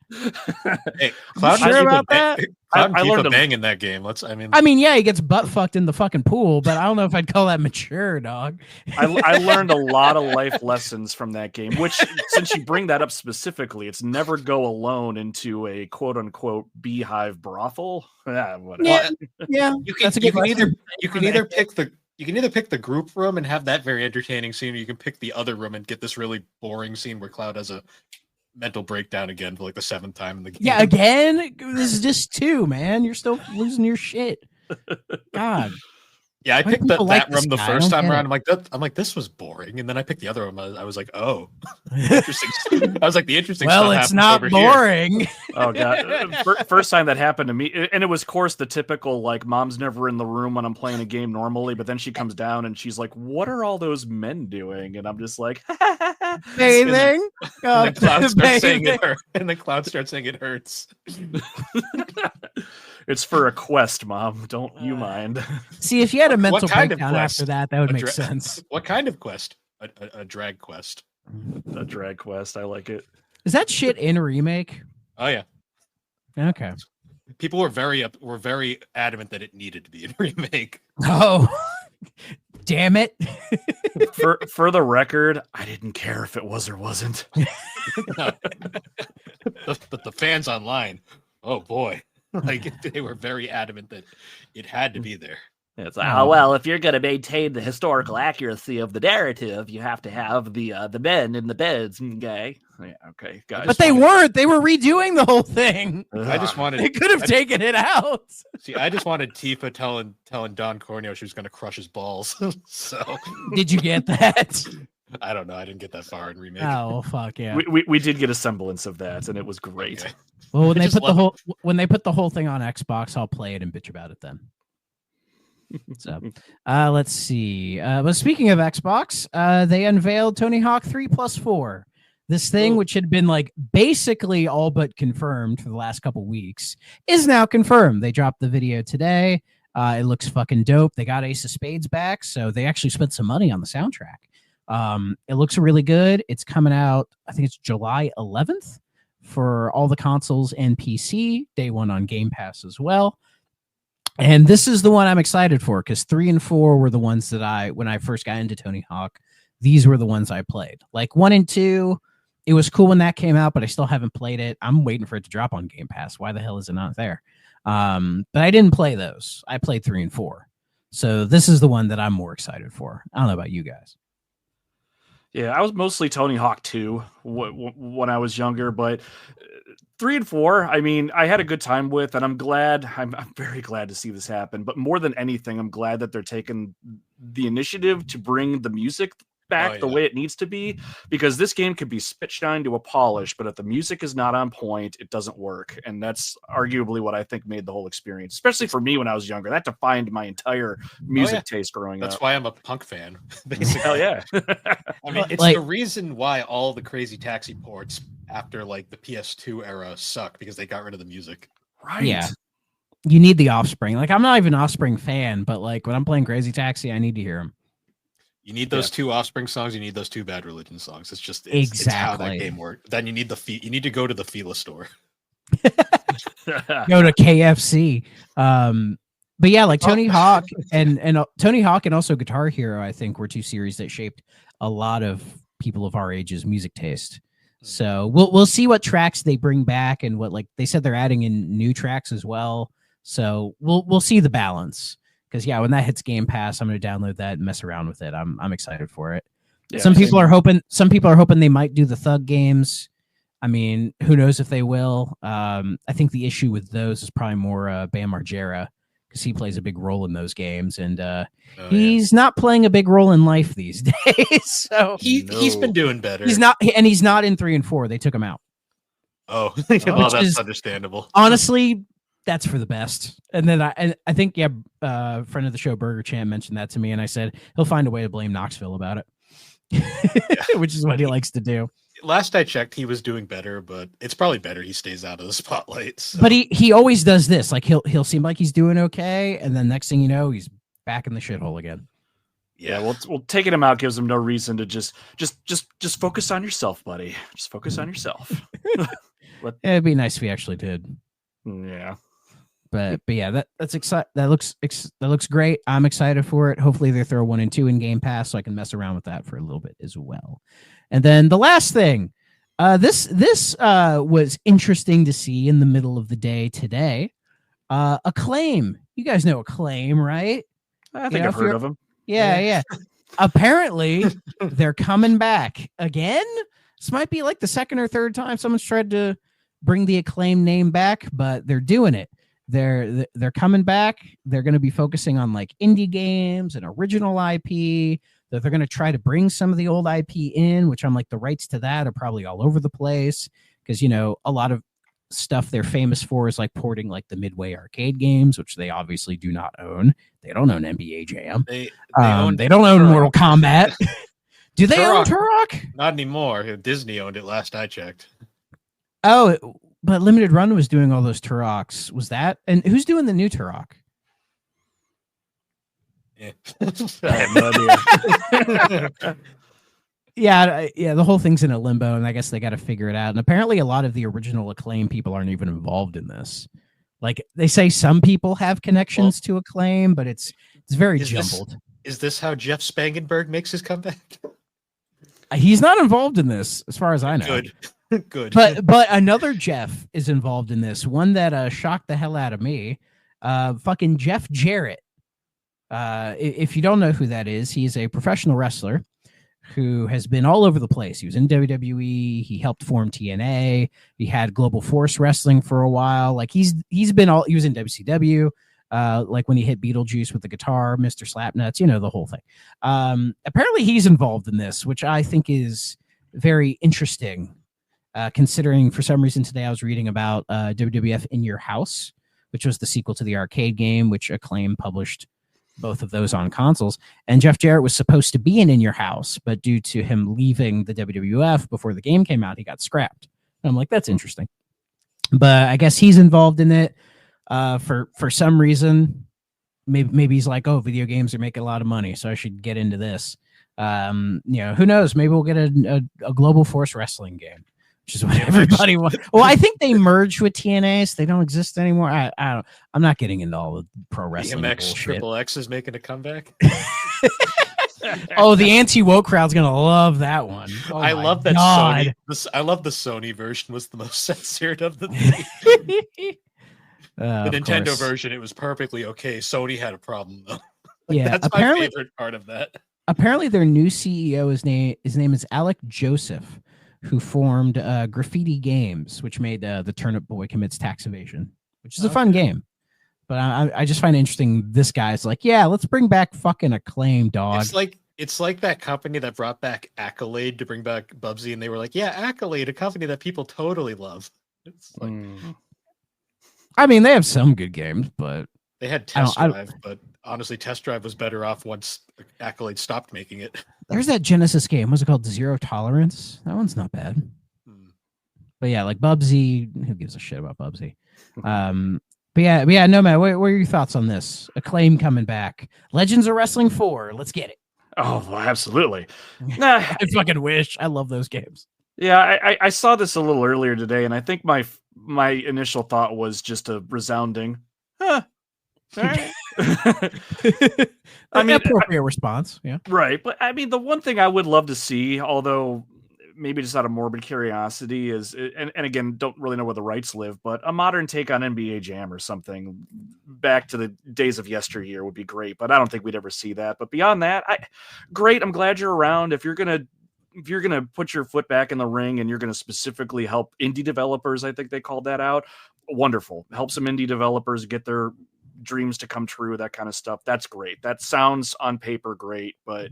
Hey, Cloud sure about that? I learned a bang in that game. I mean, yeah, he gets butt fucked in the fucking pool, but I don't know if I'd call that mature, dog. I learned a lot of life lessons from that game, which, since you bring that up specifically, it's never go alone into a quote unquote beehive brothel. Whatever. Yeah. You can either pick the group room and have that very entertaining scene, or you can pick the other room and get this really boring scene where Cloud has a mental breakdown again for like the 7th time in the game. Yeah, again? This is just 2, man. You're still losing your shit. God. Yeah, I Why do picked people like that room this the guy? I first don't time get around. it. I'm like, this was boring. And then I picked the other one. I was like, oh, interesting. I was like, the interesting Well, stuff it's happens not over here. boring. Oh god, first time that happened to me, and it was, of course, the typical like mom's never in the room when I'm playing a game normally, but then she comes down and she's like, "What are all those men doing?" And I'm just like, Bathing. And then Cloud starts saying Bathing. it hurts. And then Cloud starts saying it hurts. "It's for a quest, mom. Don't you mind." See, if you had a mental kind of breakdown quest? after that, that would A make dra- sense. What kind of quest? A drag quest. A drag quest. I like it. Is that shit in remake? Oh yeah. Okay. People were very adamant that it needed to be a remake. Oh, damn it. For the record, I didn't care if it was or wasn't. But the fans online, oh boy, like they were very adamant that it had to be there. It's like, oh well, if you're going to maintain the historical accuracy of the narrative, you have to have the men in the beds. Okay, yeah, okay, guys. But they weren't. They were redoing the whole thing. I just wanted. They could have taken it out. See, I just wanted Tifa telling Don Corneo she was going to crush his balls. So Did you get that? I don't know. I didn't get that far in remake. Oh fuck yeah. We did get a semblance of that, and it was great. Okay. Well, when I they just put the love whole they put the whole thing on Xbox, I'll play it and bitch about it then. So, let's see. But speaking of Xbox, they unveiled Tony Hawk 3+4. This thing, which had been like basically all but confirmed for the last couple weeks, is now confirmed. They dropped the video today. It looks fucking dope. They got Ace of Spades back, so they actually spent some money on the soundtrack. It looks really good. It's coming out, I think it's July 11th for all the consoles and PC. Day one on Game Pass as well. And this is the one I'm excited for because 3 and 4 were the ones that when I first got into Tony Hawk, these were the ones I played. Like 1 and 2, it was cool when that came out, but I still haven't played it. I'm waiting for it to drop on Game Pass. Why the hell is it not there? But I didn't play those. I played 3 and 4. So this is the one that I'm more excited for. I don't know about you guys. Yeah, I was mostly Tony Hawk 2 when I was younger, but 3 and 4, I mean, I had a good time with, and I'm very glad to see this happen. But more than anything, I'm glad that they're taking the initiative to bring the music back the way it needs to be, because this game could be spit shine to a polish, but if the music is not on point, it doesn't work. And that's arguably what I think made the whole experience, especially for me when I was younger. That defined my entire music taste growing up. That's why I'm a punk fan. Basically. Hell yeah. I mean, it's the reason why all the Crazy Taxi ports after like the PS2 era suck, because they got rid of the music. Right. Yeah. You need the Offspring. Like, I'm not even an Offspring fan, but like when I'm playing Crazy Taxi, I need to hear them. You need those 2 Offspring songs. You need those 2 Bad Religion songs. It's just exactly it's how that game works. Then you need you need to go to the Fila store. Go to KFC. But yeah, like Tony Hawk and Tony Hawk and also Guitar Hero, I think were 2 series that shaped a lot of people of our age's music taste. So we'll see what tracks they bring back and what, like they said, they're adding in new tracks as well. So we'll see the balance. Because yeah, when that hits Game Pass, I'm going to download that and mess around with it. I'm excited for it. Yeah, some people are hoping they might do the Thug games. I mean, who knows if they will? I think the issue with those is probably more Bam Margera, because he plays a big role in those games, and he's not playing a big role in life these days. So he's been doing better. He's not in 3 and 4. They took him out. Oh, well, that's understandable. Honestly, that's for the best. And then I think friend of the show Burger Champ mentioned that to me, and I said he'll find a way to blame Knoxville about it, which is what he likes to do. Last I checked, he was doing better, but it's probably better he stays out of the spotlight. So. But he always does this. Like he'll seem like he's doing okay, and then next thing you know, he's back in the shithole again. Yeah, well, taking him out gives him no reason to just focus on yourself, buddy. Just focus on yourself. It'd be nice if he actually did. Yeah. But yeah, that's exciting. That looks great. I'm excited for it. Hopefully they throw 1 and 2 in Game Pass so I can mess around with that for a little bit as well. And then the last thing, this was interesting to see in the middle of the day today. Acclaim. You guys know Acclaim, right? I think I've heard of them. Yeah. Apparently they're coming back again. This might be like the second or third time someone's tried to bring the Acclaim name back, but they're doing it. they're coming back. They're going to be focusing on like indie games and original IP. That they're going to try to bring some of the old IP in, which I'm like, the rights to that are probably all over the place because, you know, a lot of stuff they're famous for is like porting like the Midway arcade games, which they obviously do not own. They don't own NBA Jam. They don't own Mortal Kombat. Do they own Turok? Not anymore. Disney owned it last I checked. Oh, but Limited Run was doing all those Turoks. Was that? And who's doing the new Turok? Yeah. I have no idea. Yeah, the whole thing's in a limbo, and I guess they got to figure it out. And apparently, a lot of the original Acclaim people aren't even involved in this. Like they say, some people have connections to Acclaim, but it's very jumbled. Is this how Jeff Spangenberg makes his comeback? He's not involved in this, as far as I know. Good. But another Jeff is involved in this. One that shocked the hell out of me. Fucking Jeff Jarrett. If you don't know who that is, he's a professional wrestler who has been all over the place. He was in WWE. He helped form TNA. He had Global Force Wrestling for a while. Like he was in WCW. Like when he hit Beetlejuice with the guitar, Mr. Slapnuts, you know, the whole thing. Apparently he's involved in this, which I think is very interesting. Considering for some reason today I was reading about WWF In Your House, which was the sequel to the arcade game, which Acclaim published both of those on consoles. And Jeff Jarrett was supposed to be in Your House, but due to him leaving the WWF before the game came out, he got scrapped. And I'm like, that's interesting. But I guess he's involved in it for some reason. Maybe he's like, oh, video games are making a lot of money, so I should get into this. You know, who knows? Maybe we'll get a Global Force Wrestling game, which is what everybody wants. Well, I think they merged with TNA, so they don't exist anymore. I don't. I'm not getting into all the pro wrestling DMX bullshit. Triple X is making a comeback. Oh, the anti-woke crowd's gonna love that one. Oh, I love that God. Sony. I love the Sony version was the most censored of the three. The Nintendo version, it was perfectly okay. Sony had a problem though. Yeah, that's my favorite part of that. Apparently, their new CEO, his name is Alec Joseph, who formed Graffiti Games, which made the Turnip Boy Commits Tax Evasion, which is a fun game. But I just find it interesting. This guy's like, yeah, let's bring back fucking Acclaim, dog. It's like that company that brought back Accolade to bring back Bubsy, and they were like, yeah, Accolade, a company that people totally love. It's like, I mean, they have some good games, but they had Test Drive, but honestly, Test Drive was better off once Accolade stopped making it. There's that Genesis game. What's it called? Zero Tolerance. That one's not bad. But yeah, like Bubsy. Who gives a shit about Bubsy? But yeah, Nomad, what are your thoughts on this? Acclaim coming back. Legends of Wrestling 4. Let's get it. Oh, well, absolutely. Nah, I fucking wish. I love those games. Yeah, I saw this a little earlier today, and I think my initial thought was just a resounding, huh. All right. I mean, appropriate response. Yeah. Right. But I mean, the one thing I would love to see, although maybe just out of morbid curiosity, is, and again, don't really know where the rights live, but a modern take on NBA Jam or something back to the days of yesteryear would be great. But I don't think we'd ever see that. But beyond that, great. I'm glad you're around. If you're gonna put your foot back in the ring and you're gonna specifically help indie developers, I think they called that out. Wonderful. Help some indie developers get their dreams to come true, that kind of stuff. That's great. That sounds on paper great, but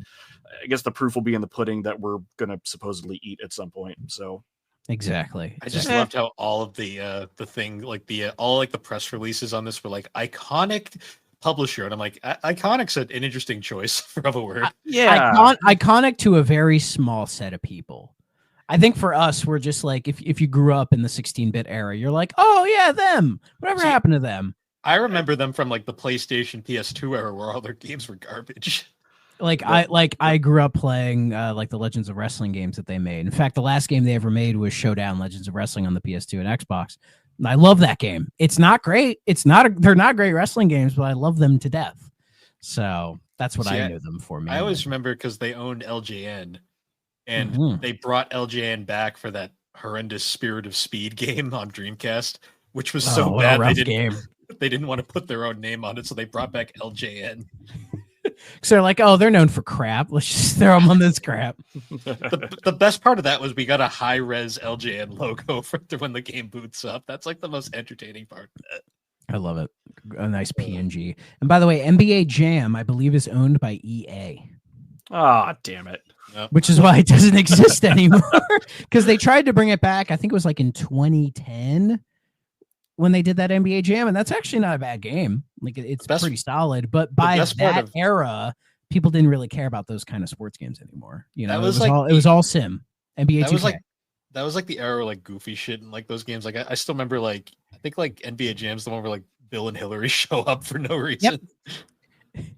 I guess the proof will be in the pudding that we're gonna supposedly eat at some point. So exactly. I just loved how all of the thing, like all like the press releases on this were like iconic publisher, and I'm like, iconic's an interesting choice of a word. Yeah, iconic to a very small set of people. I think for us, we're just like, if you grew up in the 16-bit era, you're like, oh yeah, them. Whatever happened to them? I remember them from like the PlayStation PS2 era where all their games were garbage. I grew up playing like the Legends of Wrestling games that they made. In fact, the last game they ever made was Showdown Legends of Wrestling on the PS2 and Xbox. And I love that game. It's not great. They're not great wrestling games, but I love them to death. So that's what I knew them for. I always remember because they owned LJN, and they brought LJN back for that horrendous Spirit of Speed game on Dreamcast, which was so bad they didn't want to put their own name on it, so they brought back LJN. So they're like, oh, they're known for crap. Let's just throw them on this crap. The best part of that was we got a high-res LJN logo for when the game boots up. That's like the most entertaining part of that. I love it. A nice PNG. And by the way, NBA Jam, I believe, is owned by EA. Ah, damn it. Yep. Which is why it doesn't exist anymore. Because they tried to bring it back. I think it was like in 2010 when they did that NBA Jam, and that's actually not a bad game. Like it's pretty solid. But by that era, people didn't really care about those kind of sports games anymore. You know, it was all sim. NBA 2K. That was like the era of like goofy shit and like those games. Like I still remember like I think like NBA Jam's the one where like Bill and Hillary show up for no reason. Yep.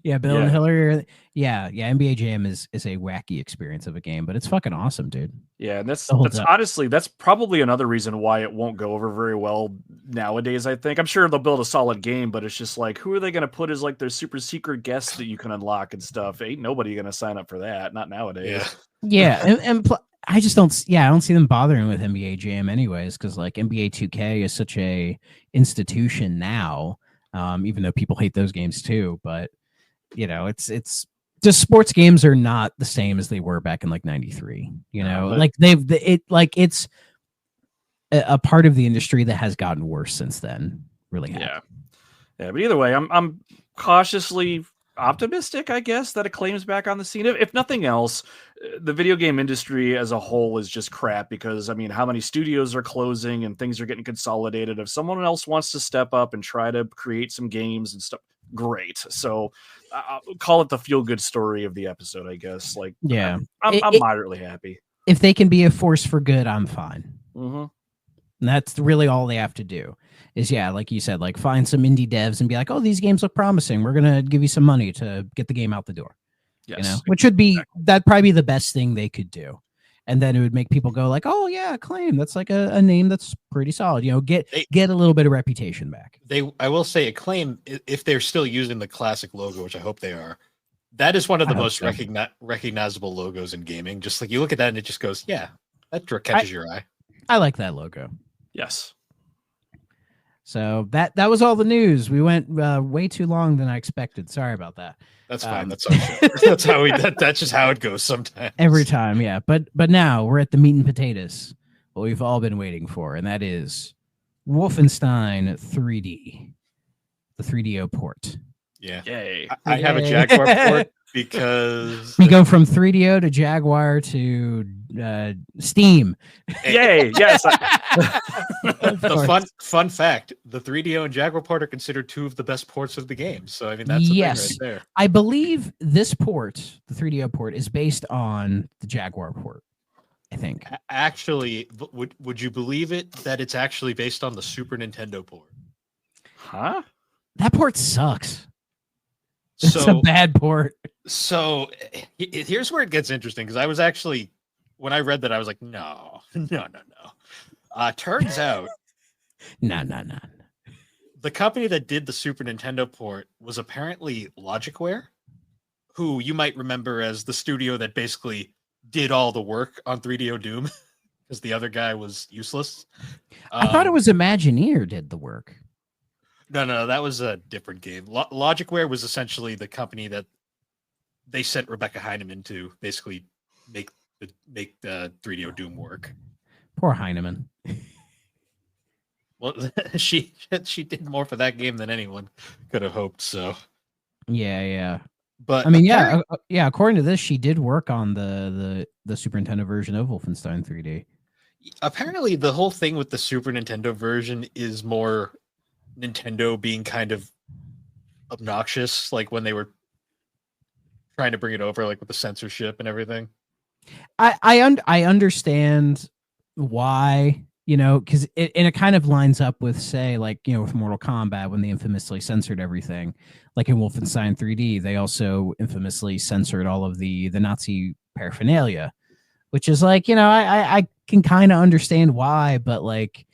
Yeah, Bill and Hillary. Yeah. NBA Jam is a wacky experience of a game, but it's fucking awesome, dude. Yeah, and that's honestly, that's probably another reason why it won't go over very well nowadays, I think. I'm sure they'll build a solid game, but it's just like, who are they going to put as like their super secret guests that you can unlock and stuff? Ain't nobody going to sign up for that, not nowadays. Yeah, I just don't. Yeah, I don't see them bothering with NBA Jam anyways, because like NBA 2K is such a institution now. Even though people hate those games too, but you know, it's just sports games are not the same as they were back in like '93. You know, like it's a part of the industry that has gotten worse since then. Really, yeah. But either way, I'm cautiously optimistic, I guess, that Acclaim's back on the scene. If nothing else, the video game industry as a whole is just crap because, I mean, how many studios are closing and things are getting consolidated. If someone else wants to step up and try to create some games and stuff, great. So I'll call it the feel-good story of the episode, I guess. Like, yeah, I'm moderately happy. If they can be a force for good, I'm fine. Mm-hmm. And that's really all they have to do is, like you said, like find some indie devs and be like, oh, these games look promising. We're going to give you some money to get the game out the door. Yes. You know, which would be, that'd probably be the best thing they could do. And then it would make people go like, oh yeah, Acclaim. That's like a name that's pretty solid. You know, get a little bit of reputation back. I will say Acclaim, if they're still using the classic logo, which I hope they are, that is one of the most recognizable logos in gaming. Just like you look at that and it just goes, yeah, that catches your eye. I like that logo. Yes. So that was all the news. We went way too long than I expected. Sorry about that. That's fine. That's our show. That's just how it goes sometimes. Every time, yeah. But now we're at the meat and potatoes, what we've all been waiting for, and that is Wolfenstein 3D, the 3DO port. Yeah. Yay. I have a Jaguar port because we go from 3DO to Jaguar to Steam. Yay! Yes. The fun fact: the 3DO and Jaguar port are considered two of the best ports of the game. So I mean, that's the thing right there. I believe this port, the 3DO port, is based on the Jaguar port. I think. Actually, would you believe it that it's actually based on the Super Nintendo port? Huh? That port sucks. It's a bad port. So here's where it gets interesting because I was actually, when I read that, I was like, no. Turns out, no. The company that did the Super Nintendo port was apparently Logicware, who you might remember as the studio that basically did all the work on 3DO Doom because the other guy was useless. I thought it was Imagineer did the work. No, that was a different game. Logicware was essentially the company that they sent Rebecca Heineman to basically make the 3DO Doom work. Poor Heineman. Well, she did more for that game than anyone could have hoped. So, yeah. But I mean, according to this, she did work on the Super Nintendo version of Wolfenstein 3D. Apparently, the whole thing with the Super Nintendo version is more Nintendo being kind of obnoxious, like when they were trying to bring it over, like with the censorship and everything. I understand why, you know, because it kind of lines up with, say, like, you know, with Mortal Kombat when they infamously censored everything. Like in Wolfenstein 3D, they also infamously censored all of the Nazi paraphernalia, which is like, you know, I can kind of understand why, but like,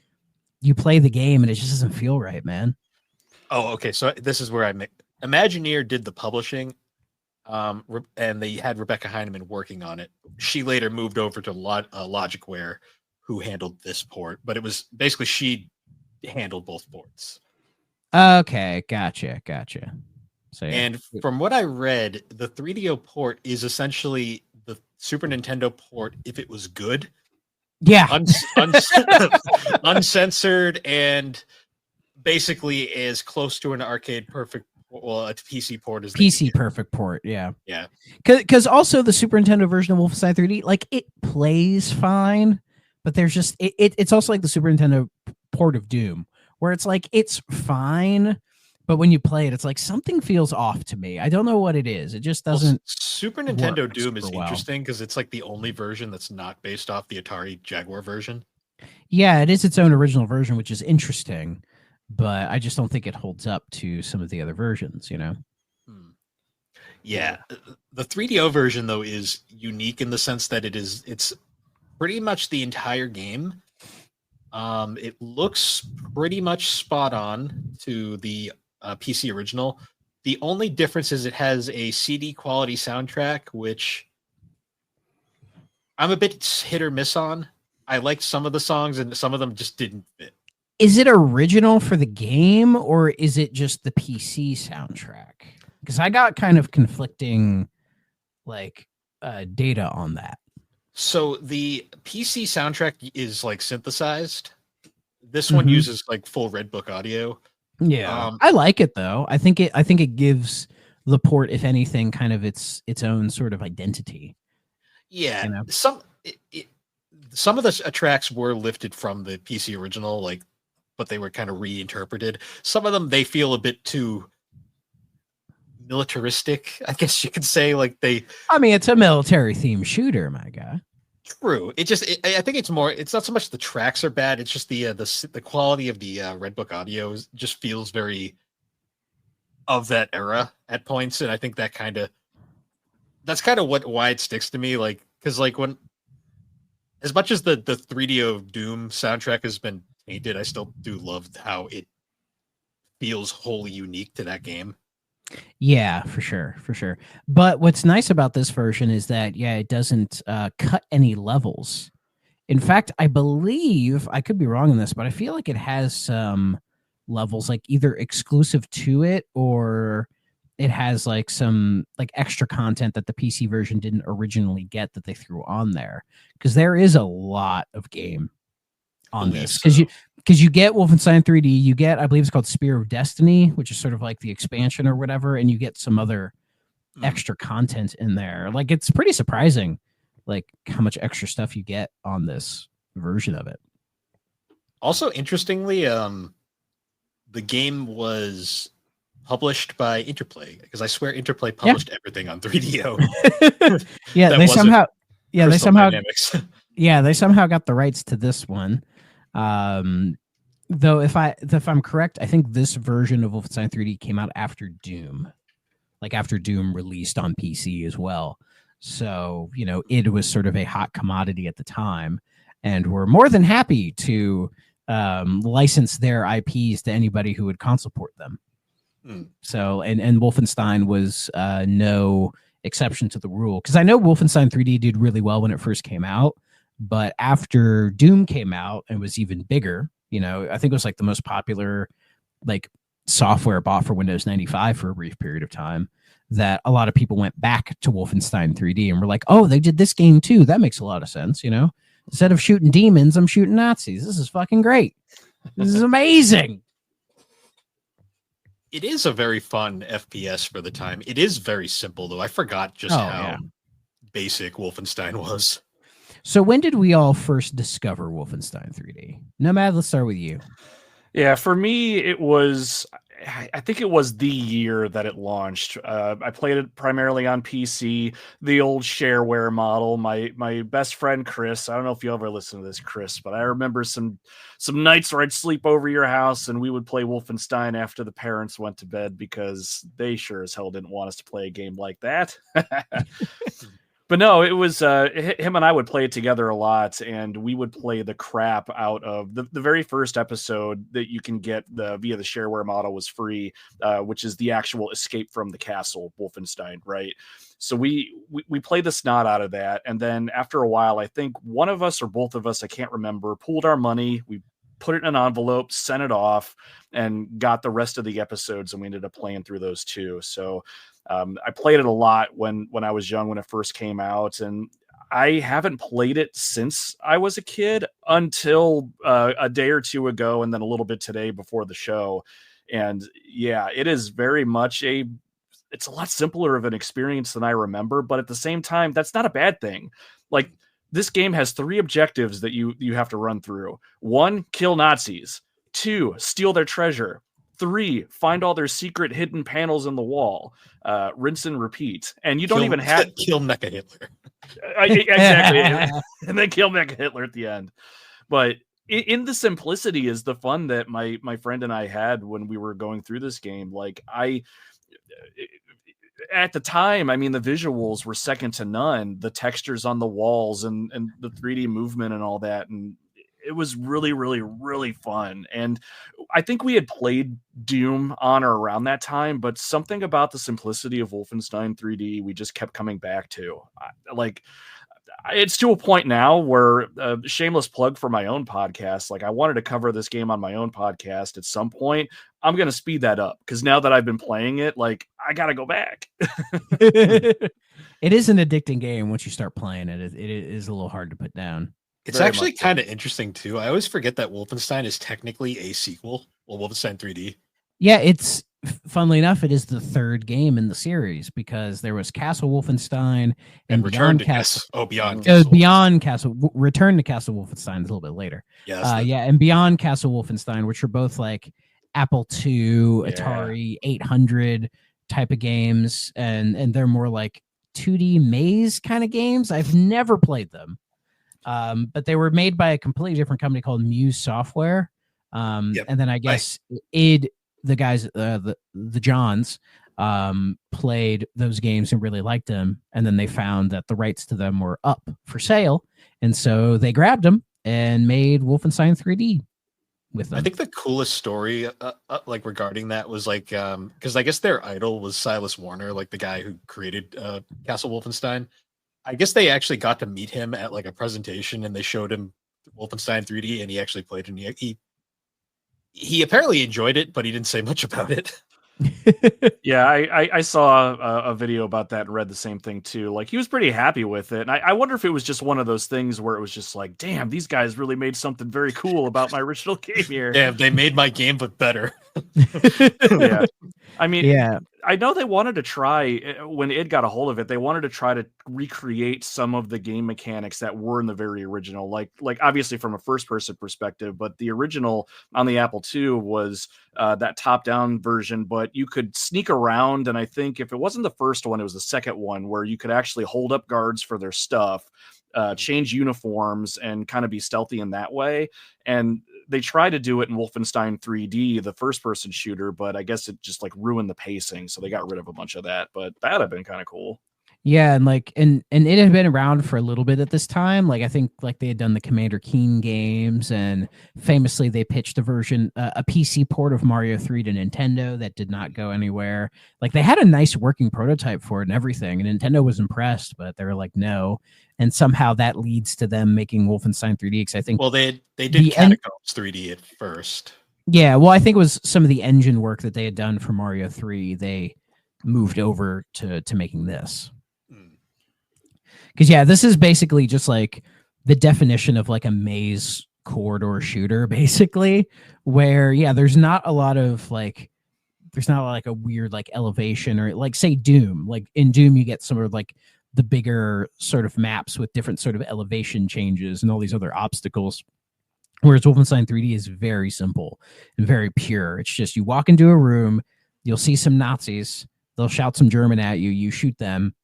you play the game and it just doesn't feel right, man. Oh, okay. So this is where Imagineer did the publishing, and they had Rebecca Heineman working on it. She later moved over to Logicware, who handled this port, but it was basically she handled both ports. Okay, gotcha. So, yeah. And from what I read, the 3DO port is essentially the Super Nintendo port if it was good. Yeah. Uncensored and basically as close to an arcade perfect, well, a PC port as they PC can get. perfect port, yeah. Yeah. Because also the Super Nintendo version of Wolfenstein 3D, like it plays fine, but there's just it's also like the Super Nintendo port of Doom, where it's like it's fine, but when you play it, it's like something feels off to me. I don't know what it is. It just doesn't. Super Nintendo work Doom is super well. interesting because it's like the only version that's not based off the Atari Jaguar version. Yeah, it is its own original version, which is interesting, but I just don't think it holds up to some of the other versions, you know? Yeah. The 3DO version, though, is unique in the sense that it's pretty much the entire game. It looks pretty much spot on to the PC original. The only difference is it has a CD quality soundtrack, which I'm a bit hit or miss on. I liked some of the songs, and some of them just didn't fit. Is it original for the game, or is it just the PC soundtrack? Because I got kind of conflicting, like, data on that. So the PC soundtrack is like synthesized. This one uses like full Red Book audio. Yeah, I like it though. I think it gives the port, if anything, kind of its own sort of identity. Yeah, You know? Some of the tracks were lifted from the PC original, like, but they were kind of reinterpreted. Some of them they feel a bit too militaristic, I guess you could say. Like I mean, it's a military themed shooter, my guy. True. I think it's more. It's not so much the tracks are bad. It's just the quality of the Red Book audio just feels very of that era at points, and I think that's kind of why it sticks to me. Like, because like when, as much as the 3DO Doom soundtrack has been tainted, I still do love how it feels wholly unique to that game. Yeah, for sure. But what's nice about this version is that, yeah, it doesn't cut any levels. In fact, I believe, I could be wrong on this, but I feel like it has some levels like either exclusive to it, or it has like some like extra content that the PC version didn't originally get that they threw on there. Because there is a lot of game on this. Because you get Wolfenstein 3D, you get, I believe it's called Spear of Destiny, which is sort of like the expansion or whatever, and you get some other extra content in there. Like, it's pretty surprising, like, how much extra stuff you get on this version of it. Also, interestingly, the game was published by Interplay, because I swear Interplay published everything on 3DO. Yeah, they somehow Dynamics. Yeah, they somehow got the rights to this one. Though if I'm correct, I think this version of Wolfenstein 3D came out after Doom, like after Doom released on PC as well. So, you know, it was sort of a hot commodity at the time, and we're more than happy to license their IPs to anybody who would console port them. So, and Wolfenstein was no exception to the rule, because I know Wolfenstein 3D did really well when it first came out. But after Doom came out and was even bigger, you know, I think it was like the most popular like software bought for Windows 95 for a brief period of time, that a lot of people went back to Wolfenstein 3D and were like, oh, they did this game too. That makes a lot of sense, you know? Instead of shooting demons, I'm shooting Nazis. This is fucking great. This is amazing. It is a very fun FPS for the time. It is very simple, though. I forgot just how basic Wolfenstein was. So when did we all first discover Wolfenstein 3D? Nomad, let's start with you. Yeah, for me, it was, I think it was the year that it launched. I played it primarily on PC, the old shareware model. My best friend, Chris, I don't know if you ever listen to this, Chris, but I remember some nights where I'd sleep over your house and we would play Wolfenstein after the parents went to bed, because they sure as hell didn't want us to play a game like that. But no, it was him and I would play it together a lot, and we would play the crap out of the very first episode that you can get via the shareware model was free, which is the actual Escape from the Castle Wolfenstein, right? So we played the snot out of that, and then after a while, I think one of us or both of us, I can't remember, pooled our money, we put it in an envelope, sent it off, and got the rest of the episodes, and we ended up playing through those too. So I played it a lot when I was young, when it first came out, and I haven't played it since I was a kid until a day or two ago, and then a little bit today before the show. And yeah, it is very much it's a lot simpler of an experience than I remember, but at the same time, that's not a bad thing. Like, this game has 3 objectives that you have to run through. 1, kill Nazis. 2, steal their treasure. 3, find all their secret hidden panels in the wall. Rinse and repeat. And you don't even have kill Mecha Hitler. Exactly. And then kill Mecha Hitler at the end. But in the simplicity is the fun that my friend and I had when we were going through this game. Like, at the time, I mean, the visuals were second to none. The textures on the walls and the 3D movement and all that. And it was really, really, really fun. And I think we had played Doom on or around that time, but something about the simplicity of Wolfenstein 3D, we just kept coming back to. Like, it's to a point now where, shameless plug for my own podcast, like, I wanted to cover this game on my own podcast at some point. I'm going to speed that up because now that I've been playing it, like, I got to go back. It is an addicting game once you start playing it. It is a little hard to put down. It's actually kind of interesting too. I always forget that Wolfenstein is technically a sequel. Well, Wolfenstein 3D. Yeah, it's funnily enough, it is the 3rd game in the series because there was Castle Wolfenstein and Return Beyond to Castle. Beyond Castle. Return to Castle Wolfenstein is a little bit later. Yeah, and Beyond Castle Wolfenstein, which are both like Apple II, Atari 800 type of games, and they're more like 2D maze kind of games. I've never played them. But they were made by a completely different company called Muse Software. And then I guess the guys, the Johns, played those games and really liked them. And then they found that the rights to them were up for sale. And so they grabbed them and made Wolfenstein 3D with them. I think the coolest story, like regarding that, was like, because I guess their idol was Silas Warner, like the guy who created Castle Wolfenstein. I guess they actually got to meet him at like a presentation, and they showed him Wolfenstein 3D, and he actually played it. And he apparently enjoyed it, but he didn't say much about it. Yeah, I saw a video about that and read the same thing too. Like, he was pretty happy with it. And I wonder if it was just one of those things where it was just like, damn, these guys really made something very cool about my original game here. Yeah, they made my game but better. Yeah. I mean, yeah. I know they wanted to try, when id got a hold of it, they wanted to try to recreate some of the game mechanics that were in the very original, like obviously from a first-person perspective, but the original on the Apple II was that top-down version, but you could sneak around, and I think if it wasn't the first one, it was the second one, where you could actually hold up guards for their stuff, change uniforms, and kind of be stealthy in that way. And they tried to do it in Wolfenstein 3D, the first-person shooter, but I guess it just like ruined the pacing, so they got rid of a bunch of that. But that'd have been kind of cool. Yeah, and like and it had been around for a little bit at this time. Like, I think like they had done the Commander Keen games, and famously they pitched a version, a PC port of Mario 3 to Nintendo that did not go anywhere. Like, they had a nice working prototype for it and everything, and Nintendo was impressed, but they were like, no. And somehow that leads to them making Wolfenstein 3D. Because I think, well, they did Catacombs 3D at first. Yeah, well, I think it was some of the engine work that they had done for Mario 3. They moved over to making this. Because, yeah, this is basically just like the definition of like a maze corridor shooter, basically, where, yeah, there's not a lot of like a weird like elevation, or like, say, Doom. Like, in Doom, you get some of like the bigger sort of maps with different sort of elevation changes and all these other obstacles. Whereas Wolfenstein 3D is very simple and very pure. It's just you walk into a room, you'll see some Nazis, they'll shout some German at you, you shoot them,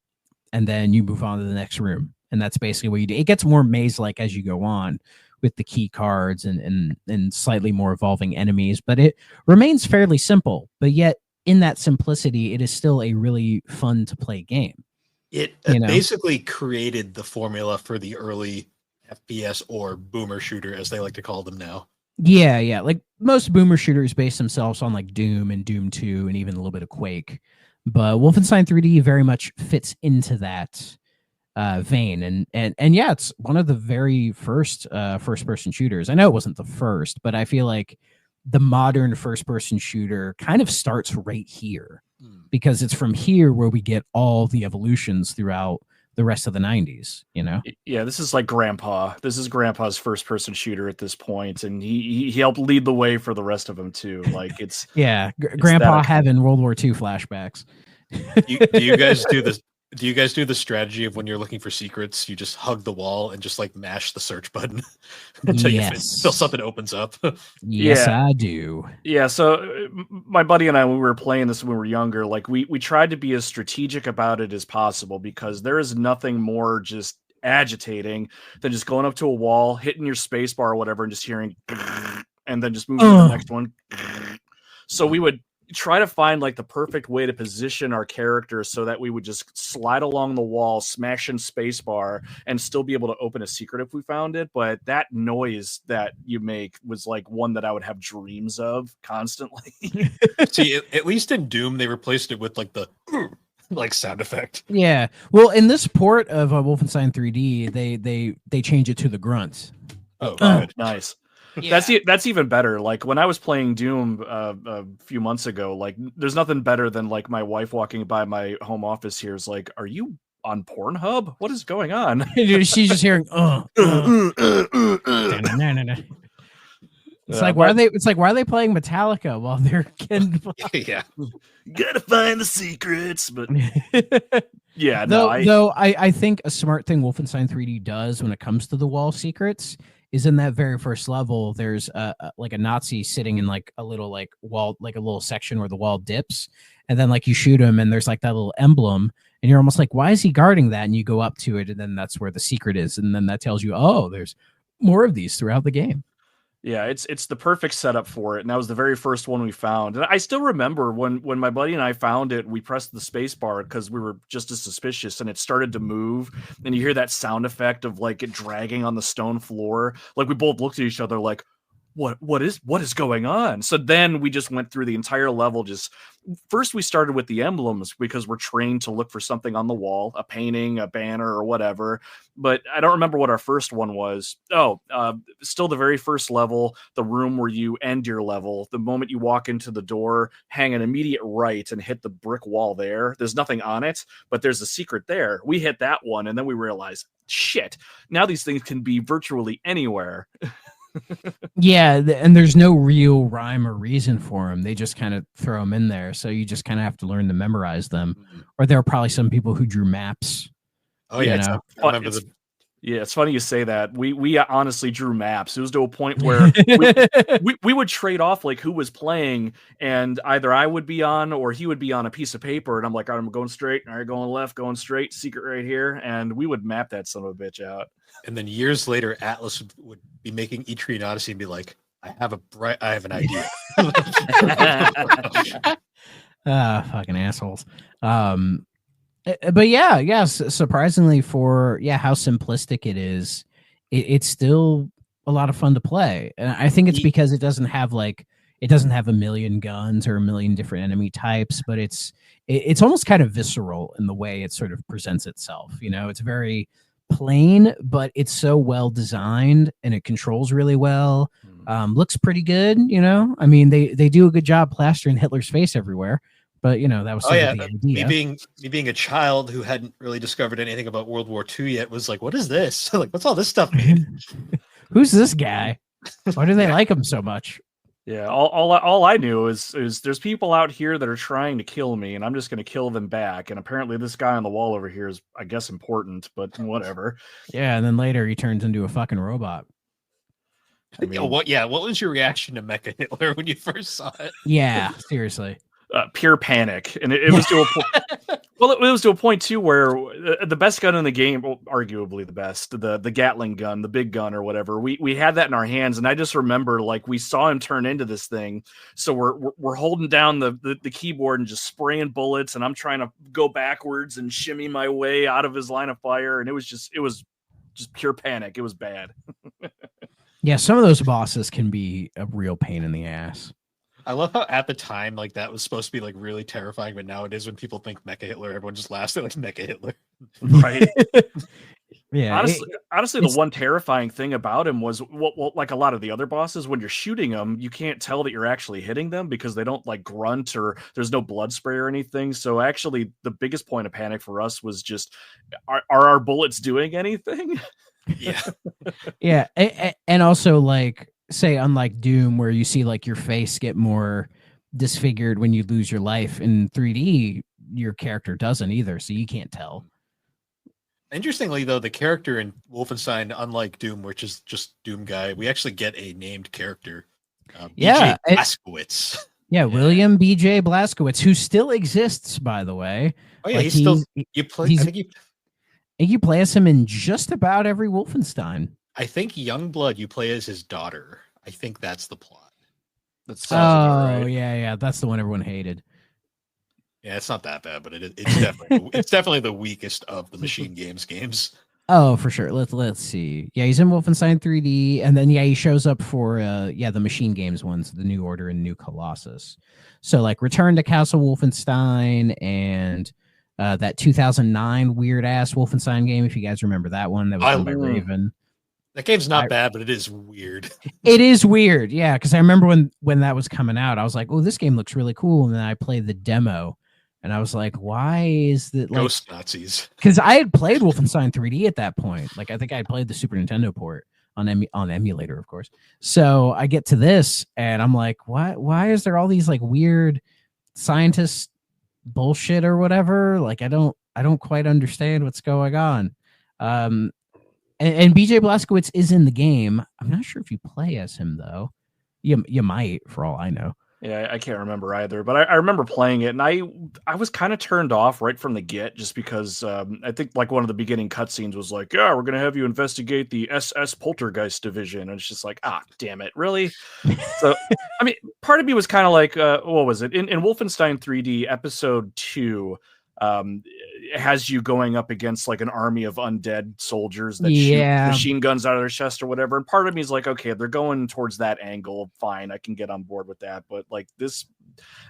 and then you move on to the next room. And that's basically what you do. It gets more maze-like as you go on with the key cards and slightly more evolving enemies, but it remains fairly simple. But yet, in that simplicity, it is still a really fun to play game. It basically created the formula for the early FPS or boomer shooter, as they like to call them now. Yeah. Like, most boomer shooters base themselves on like Doom and Doom 2 and even a little bit of Quake. But Wolfenstein 3D very much fits into that vein, and yeah, it's one of the very first first-person shooters. I know it wasn't the first, but I feel like the modern first-person shooter kind of starts right here, because it's from here where we get all the evolutions throughout the rest of the 90s, you know? Yeah, this is like Grandpa. This is Grandpa's first-person shooter at this point, and he helped lead the way for the rest of them too. Like it's Yeah, it's Grandpa that- having World War II flashbacks. Do you guys do this? Do you guys do the strategy of when you're looking for secrets, you just hug the wall and just like mash the search button until until something opens up? Yes, Yeah. I do. Yeah, so my buddy and I, when we were playing this when we were younger, like we tried to be as strategic about it as possible because there is nothing more just agitating than just going up to a wall, hitting your space bar or whatever, and just hearing, and then just moving to the next one. So we would try to find like the perfect way to position our character so that we would just slide along the wall, smash in spacebar, and still be able to open a secret if we found it. But that noise that you make was like one that I would have dreams of constantly. See, at least in Doom, they replaced it with like the like sound effect. Yeah. Well, in this port of Wolfenstein 3D, they change it to the grunts. Oh, good. Nice. Yeah. That's even better. Like when I was playing Doom a few months ago, like there's nothing better than like my wife walking by my home office here is like, "Are you on Pornhub? What is going on?" She's just hearing It's like why are they playing Metallica while they're getting Yeah. Gotta find the secrets, but yeah, though I think a smart thing Wolfenstein 3D does when it comes to the wall secrets is in that very first level, there's like a Nazi sitting in like a little like wall, like a little section where the wall dips, and then like you shoot him and there's like that little emblem, and you're almost like, why is he guarding that? And you go up to it, and then that's where the secret is, and then that tells you, oh, there's more of these throughout the game. Yeah, it's the perfect setup for it, and that was the very first one we found. And I still remember when my buddy and I found it, we pressed the space bar because we were just as suspicious, and it started to move, and you hear that sound effect of like it dragging on the stone floor. Like we both looked at each other like, what is going on? So then we just went through the entire level. Just first we started with the emblems because we're trained to look for something on the wall, a painting, a banner, or whatever. But I don't remember what our first one was. Still the very first level, the room where you end your level. The moment you walk into the door, hang an immediate right and hit the brick wall there. There's nothing on it, but there's a secret there. We hit that one, and then we realized, shit, now these things can be virtually anywhere. Yeah, and there's no real rhyme or reason for them. They just kind of throw them in there, so you just kind of have to learn to memorize them. Or there are probably some people who drew maps. Oh yeah, it's funny you say that. We honestly drew maps. It was to a point where we would trade off like who was playing, and either I would be on or he would be on a piece of paper, and I'm like, I'm going straight, all right, going left, going straight, secret right here, and we would map that son of a bitch out. And then years later, Atlas would be making Etrian Odyssey and be like, I have an idea. Fucking assholes. But yes, surprisingly for how simplistic it is, it's still a lot of fun to play. And I think it's because it doesn't have a million guns or a million different enemy types, but it's almost kind of visceral in the way it sort of presents itself. You know, it's very plain, but it's so well designed and it controls really well. Looks pretty good, you know. I mean, they do a good job plastering Hitler's face everywhere, but you know that was sort of the idea. Me being a child who hadn't really discovered anything about World War II yet was like, what is this? Like, what's all this stuff mean? Who's this guy? Why do they like him so much? Yeah, all I knew is there's people out here that are trying to kill me, and I'm just going to kill them back. And apparently, this guy on the wall over here is, I guess, important, but whatever. Yeah, and then later he turns into a fucking robot. I mean, what was your reaction to Mecha Hitler when you first saw it? Yeah, seriously. Pure panic, and it was to a point. Well, it was to a point too where the best gun in the game, well, arguably the best, the Gatling gun, the big gun or whatever, we had that in our hands, and I just remember like we saw him turn into this thing, so we're holding down the keyboard and just spraying bullets, and I'm trying to go backwards and shimmy my way out of his line of fire, and it was just pure panic. It was bad. Yeah, some of those bosses can be a real pain in the ass. I love how at the time, like that was supposed to be like really terrifying, but nowadays when people think Mecha Hitler, everyone just laughs at like Mecha Hitler. Right. Yeah. Honestly, the one terrifying thing about him was, well, like a lot of the other bosses, when you're shooting them, you can't tell that you're actually hitting them because they don't like grunt or there's no blood spray or anything. So actually, the biggest point of panic for us was just, are our bullets doing anything? Yeah. Yeah, and also like say unlike Doom where you see like your face get more disfigured when you lose your life in 3D, your character doesn't either, so you can't tell. Interestingly, though, the character in Wolfenstein, unlike Doom, which is just Doom guy, we actually get a named character. Yeah, BJ Blazkowicz. Yeah, William B.J. Blazkowicz, who still exists, by the way. Oh yeah, Like, he's still. You play. I think you play as him in just about every Wolfenstein. I think Youngblood, you play as his daughter. I think that's the plot. That sounds about right. Yeah, that's the one everyone hated. Yeah, it's not that bad, but it's definitely the weakest of the Machine games. Oh, for sure. Let's see. Yeah, he's in Wolfenstein 3D, and then he shows up for the Machine Games ones, the New Order and New Colossus. So like Return to Castle Wolfenstein and that 2009 weird ass Wolfenstein game, if you guys remember that one, that was done by Raven. That game's not bad, but it is weird. It is weird, yeah. Because I remember when that was coming out, I was like, "Oh, this game looks really cool," and then I played the demo. And I was like, why is that like Ghost Nazis? Because I had played Wolfenstein 3D at that point. Like I think I had played the Super Nintendo port on emulator, of course. So I get to this and I'm like, why is there all these like weird scientist bullshit or whatever? Like I don't quite understand what's going on. And BJ Blazkowicz is in the game. I'm not sure if you play as him though. You might, for all I know. Yeah, I can't remember either, but I remember playing it, and I was kind of turned off right from the get, just because I think like one of the beginning cutscenes was like, yeah, we're gonna have you investigate the SS Poltergeist division, and it's just like, damn it, really? So I mean, part of me was kind of like, what was it in Wolfenstein 3D Episode 2? It has you going up against like an army of undead soldiers that shoot machine guns out of their chest or whatever. And part of me is like, okay, they're going towards that angle. Fine, I can get on board with that. But like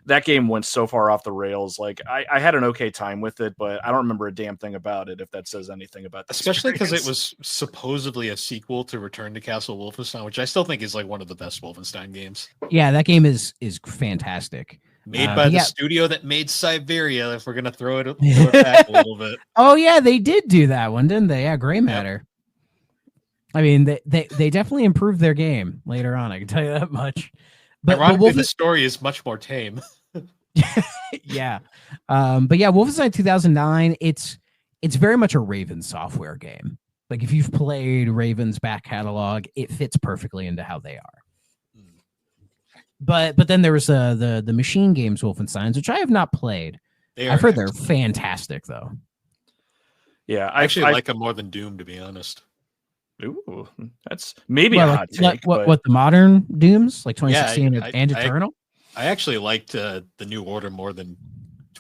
that game went so far off the rails. Like I had an okay time with it, but I don't remember a damn thing about it, if that says anything about the especially because it was supposedly a sequel to Return to Castle Wolfenstein, which I still think is like one of the best Wolfenstein games. Yeah, that game is fantastic. Made by the studio that made Siberia, if we're going to throw it back a little bit. Oh, yeah, they did do that one, didn't they? Yeah, Gray Matter. Yep. I mean, they definitely improved their game later on, I can tell you that much. But ironically, the story is much more tame. Yeah. But yeah, Wolfenstein 2009, it's very much a Raven software game. Like, if you've played Raven's back catalog, it fits perfectly into how they are. But then there was the Machine Games Wolfensteins, which I have not played. I've heard they're fantastic, though. Yeah, I actually like them more than Doom, to be honest. Ooh, that's maybe a hot take. What the modern Dooms, like 2016 and Eternal? I actually liked the New Order more than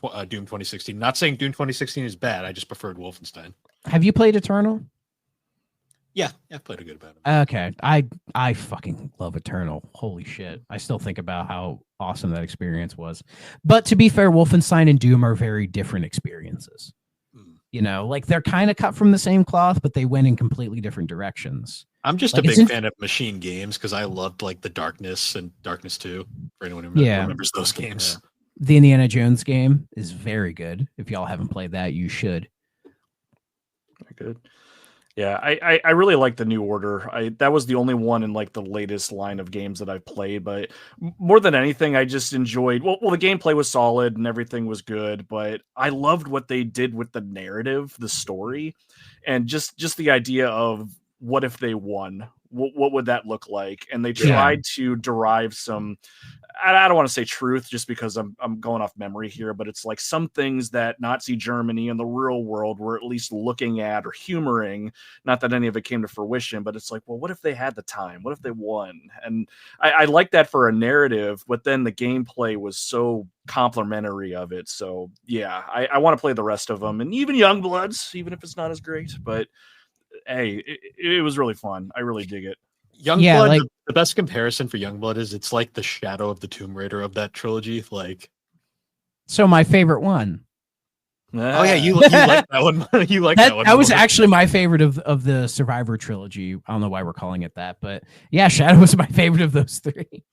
Doom 2016. Not saying Doom 2016 is bad. I just preferred Wolfenstein. Have you played Eternal? Yeah, I've played a good about it. Okay, I fucking love Eternal. Holy shit! I still think about how awesome that experience was. But to be fair, Wolfenstein and Doom are very different experiences. You know, like they're kind of cut from the same cloth, but they went in completely different directions. I'm just a big fan of Machine Games because I loved like the Darkness and Darkness 2. For anyone who remembers those games, the Indiana Jones game is very good. If y'all haven't played that, you should. Very good. Yeah, I really like the New Order. That was the only one in like the latest line of games that I've played, but more than anything, I just enjoyed. Well, the gameplay was solid and everything was good, but I loved what they did with the narrative, the story, and just the idea of what if they won. What would that look like? And they tried to derive some. I don't want to say truth just because I'm going off memory here, but it's like some things that Nazi Germany and the real world were at least looking at or humoring. Not that any of it came to fruition, but it's like, well, what if they had the time? What if they won? And I like that for a narrative, but then the gameplay was so complimentary of it. So yeah, I want to play the rest of them, and even Youngbloods, even if it's not as great. But hey, it was really fun. I really dig it. Youngblood, the best comparison for Youngblood is it's like the Shadow of the Tomb Raider of that trilogy. Like, so my favorite one. Oh yeah, you like that one. You like that one. That was more. actually my favorite of the Survivor trilogy. I don't know why we're calling it that, but yeah, Shadow was my favorite of those three.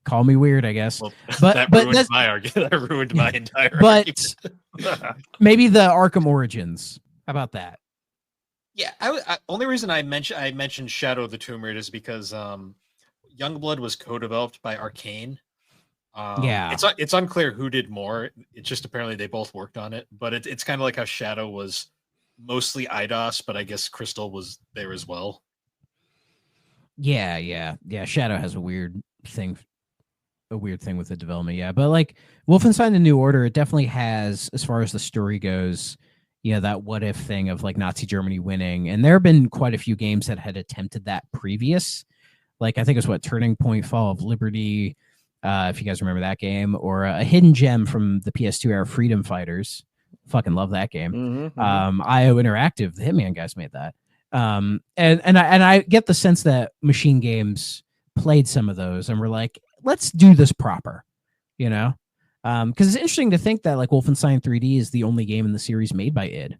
Call me weird, I guess. Well, but that but ruined that's, my argument. That ruined my entire but argument. maybe the Arkham Origins. How about that? Yeah, only reason I mentioned Shadow of the Tomb Raider is because Youngblood was co-developed by Arcane. Yeah. It's unclear who did more. It's just apparently they both worked on it. But it's kind of like how Shadow was mostly IDOS, but I guess Crystal was there as well. Yeah. Shadow has a weird thing with the development. Yeah, but like Wolfenstein: The New Order, it definitely has, as far as the story goes, that what if thing of like Nazi Germany winning. And there have been quite a few games that had attempted that previous. Like I think it was Turning Point, Fall of Liberty. If you guys remember that game, or a hidden gem from the PS2 era, Freedom Fighters. Fucking love that game. IO Interactive, the Hitman guys made that. And I get the sense that Machine Games played some of those and were like, let's do this proper, because it's interesting to think that like Wolfenstein 3D is the only game in the series made by id,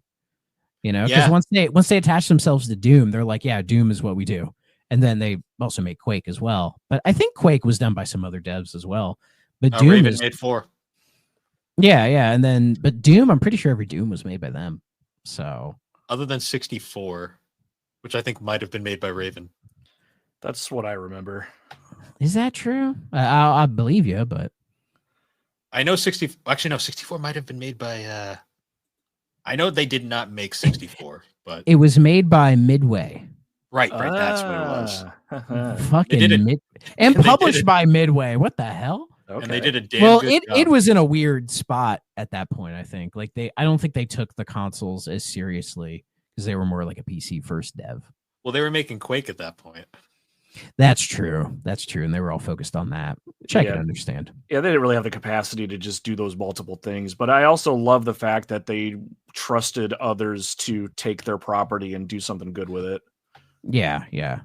because once they attach themselves to Doom, they're like, yeah, Doom is what we do. And then they also made Quake as well. But I think Quake was done by some other devs as well. But Doom Raven made 4. Yeah. But Doom, I'm pretty sure every Doom was made by them. So other than 64, which I think might have been made by Raven. That's what I remember. Is that true? I believe you, but I know 64 might have been made by I know they did not make 64, but it was made by Midway. Right, that's what it was. Fucking and published by Midway. What the hell? Okay. And they did a damn good job. It was in a weird spot at that point, I think. Like I don't think they took the consoles as seriously because they were more like a PC first dev. Well, they were making Quake at that point. That's true. And they were all focused on that, which I can understand. Yeah, they didn't really have the capacity to just do those multiple things. But I also love the fact that they trusted others to take their property and do something good with it. Yeah.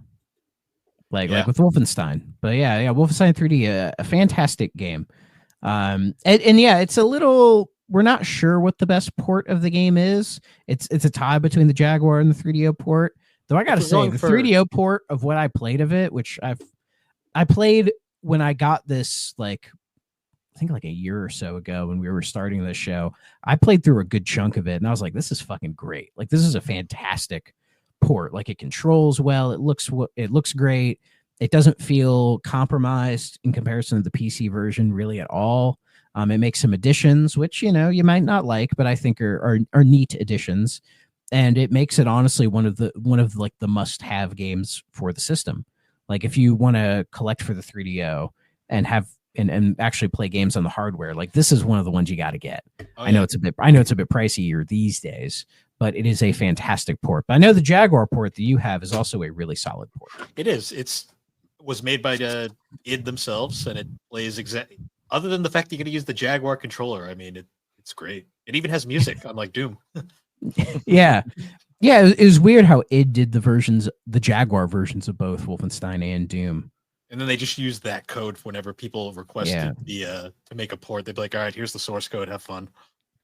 Like with Wolfenstein. But yeah, Wolfenstein 3D, a fantastic game. And yeah, it's a little, we're not sure what the best port of the game is. It's a tie between the Jaguar and the 3DO port. Though I gotta say, the 3DO port of what I played of it, which I played when I got this, like, I think like a year or so ago when we were starting this show, I played through a good chunk of it and I was like, this is fucking great. Like, this is a fantastic port. Like, it controls well. It looks great. It doesn't feel compromised in comparison to the PC version really at all. It makes some additions, which, you might not like, but I think are neat additions. And it makes it honestly one of like the must-have games for the system. Like, if you want to collect for the 3DO and have and actually play games on the hardware, like, this is one of the ones you got to get. I know it's a bit pricier these days, but it is a fantastic port. But I know the Jaguar port that you have is also a really solid port. It is. It was made by id themselves, and it plays exactly. Other than the fact that you're going to use the Jaguar controller, I mean, it's great. It even has music, unlike Doom. Yeah. It was weird how id did the Jaguar versions of both Wolfenstein and Doom. And then they just used that code whenever people requested to make a port. They'd be like, all right, here's the source code, have fun.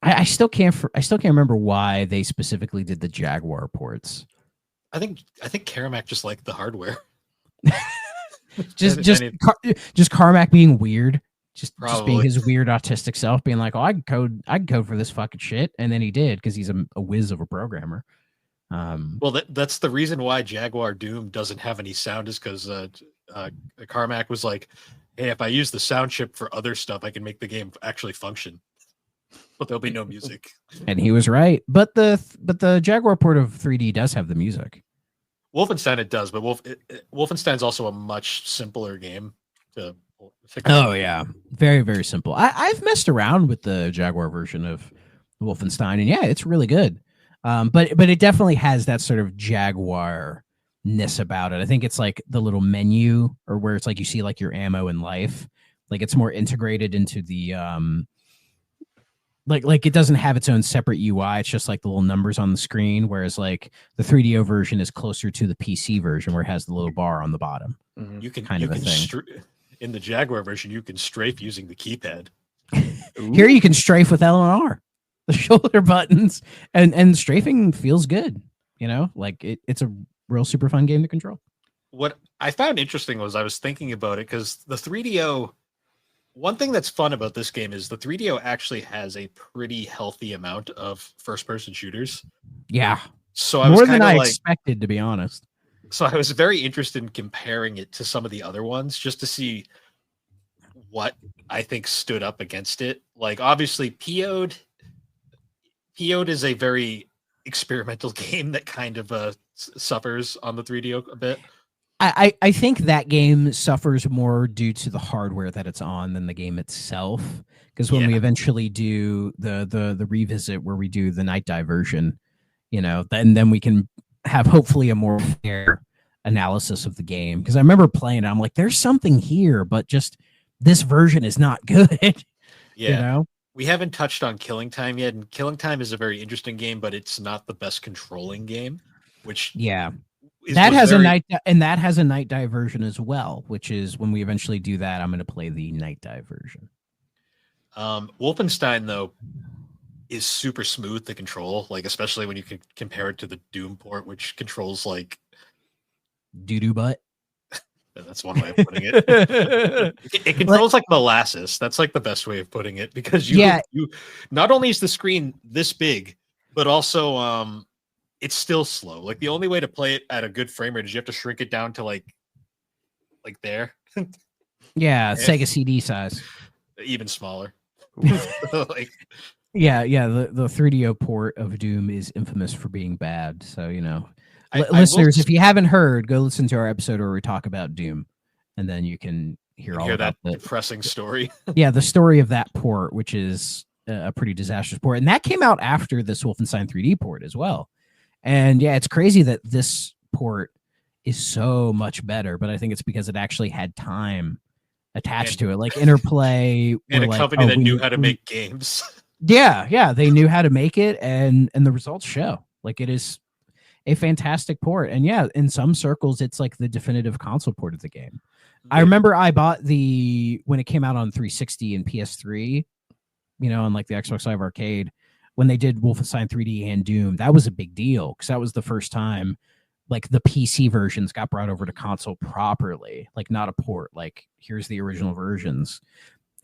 I still can't remember why they specifically did the Jaguar ports. I think Carmack just liked the hardware. just Carmack being weird. Just being his weird autistic self, being like, "Oh, I can code for this fucking shit," and then he did because he's a whiz of a programmer. Well, that's the reason why Jaguar Doom doesn't have any sound, is because Carmack was like, "Hey, if I use the sound chip for other stuff, I can make the game actually function, but there'll be no music." And he was right. But the Jaguar port of 3D does have the music. Wolfenstein it does, but Wolfenstein's also a much simpler game to. Oh yeah, very very simple. I've messed around with the Jaguar version of Wolfenstein, and yeah, it's really good. But it definitely has that sort of Jaguar-ness about it. I think it's like the little menu, or where it's like you see like your ammo and life. Like, it's more integrated into the like it doesn't have its own separate UI. It's just like the little numbers on the screen. Whereas like the 3DO version is closer to the PC version, where it has the little bar on the bottom. You can kind of a thing. In the Jaguar version, you can strafe using the keypad. Here you can strafe with L and R, the shoulder buttons, and strafing feels good. You know, like it's a real super fun game to control. What I found interesting was I was thinking about it because the 3DO. One thing that's fun about this game is the 3DO actually has a pretty healthy amount of first-person shooters. Yeah, so I was more than I like, expected, to be honest. So I was very interested in comparing it to some of the other ones just to see what I think stood up against it. Like obviously, PO'd is a very experimental game that kind of suffers on the 3DO a bit. I think that game suffers more due to the hardware that it's on than the game itself. Because when we eventually do the revisit where we do the night dive version, you know, then we can have hopefully a more fair analysis of the game. Because I remember playing it, I'm like, there's something here, but just this version is not good. Yeah. You know? We haven't touched on Killing Time yet, and Killing Time is a very interesting game, but it's not the best controlling game, which that has a night dive version as well, which is when we eventually do that, I'm going to play the night dive version. Wolfenstein though is super smooth to control, like especially when you can compare it to the Doom port, which controls like doo-doo butt. That's one way of putting it. It controls like molasses. That's like the best way of putting it, because you not only is the screen this big, but also it's still slow. Like the only way to play it at a good frame rate is you have to shrink it down to like there. Yeah, Sega CD size. Even smaller. Like, the 3DO port of Doom is infamous for being bad. So, you know, listeners, if you haven't heard, go listen to our episode where we talk about Doom, and then you can hear about that depressing story. Yeah, the story of that port, which is a pretty disastrous port. And that came out after this Wolfenstein 3D port as well. And yeah, it's crazy that this port is so much better, but I think it's because it actually had time attached to it, like Interplay and a company that knew how to make games. Yeah, they knew how to make it, and the results show. Like, it is a fantastic port, and yeah, in some circles, it's like the definitive console port of the game. Yeah. I remember I bought when it came out on 360 and PS3, you know, and like the Xbox Live Arcade, when they did Wolfenstein 3D and Doom. That was a big deal because that was the first time like the PC versions got brought over to console properly, like not a port, like here's the original versions.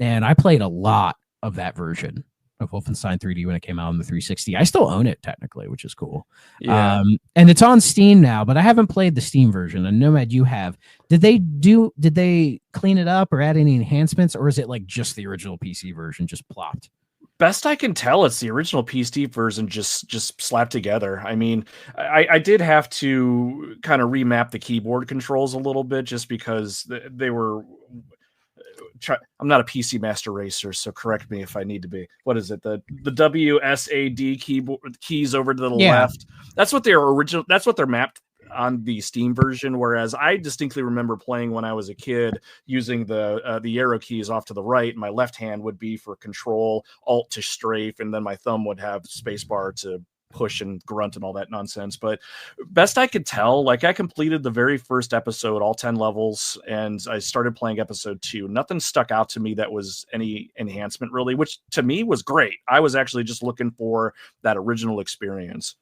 And I played a lot of that version of Wolfenstein 3D when it came out on the 360. I still own it technically, which is cool. Yeah. And it's on Steam now, but I haven't played the Steam version. And Nomad, you have. Did they clean it up or add any enhancements, or is it like just the original PC version just plopped? Best I can tell, it's the original PC version just slapped together. I mean, I did have to kind of remap the keyboard controls a little bit just because they were. I'm not a PC master racer, so correct me if I need to be. What is it? The WSAD keyboard keys over to the left. That's what their original. That's what they're mapped on the Steam version. Whereas I distinctly remember playing when I was a kid using the arrow keys off to the right. My left hand would be for control, alt to strafe, and then my thumb would have spacebar to push and grunt and all that nonsense. But best I could tell, like I completed the very first episode, all 10 levels, and I started playing episode 2. Nothing stuck out to me that was any enhancement really, which to me was great. I was actually just looking for that original experience.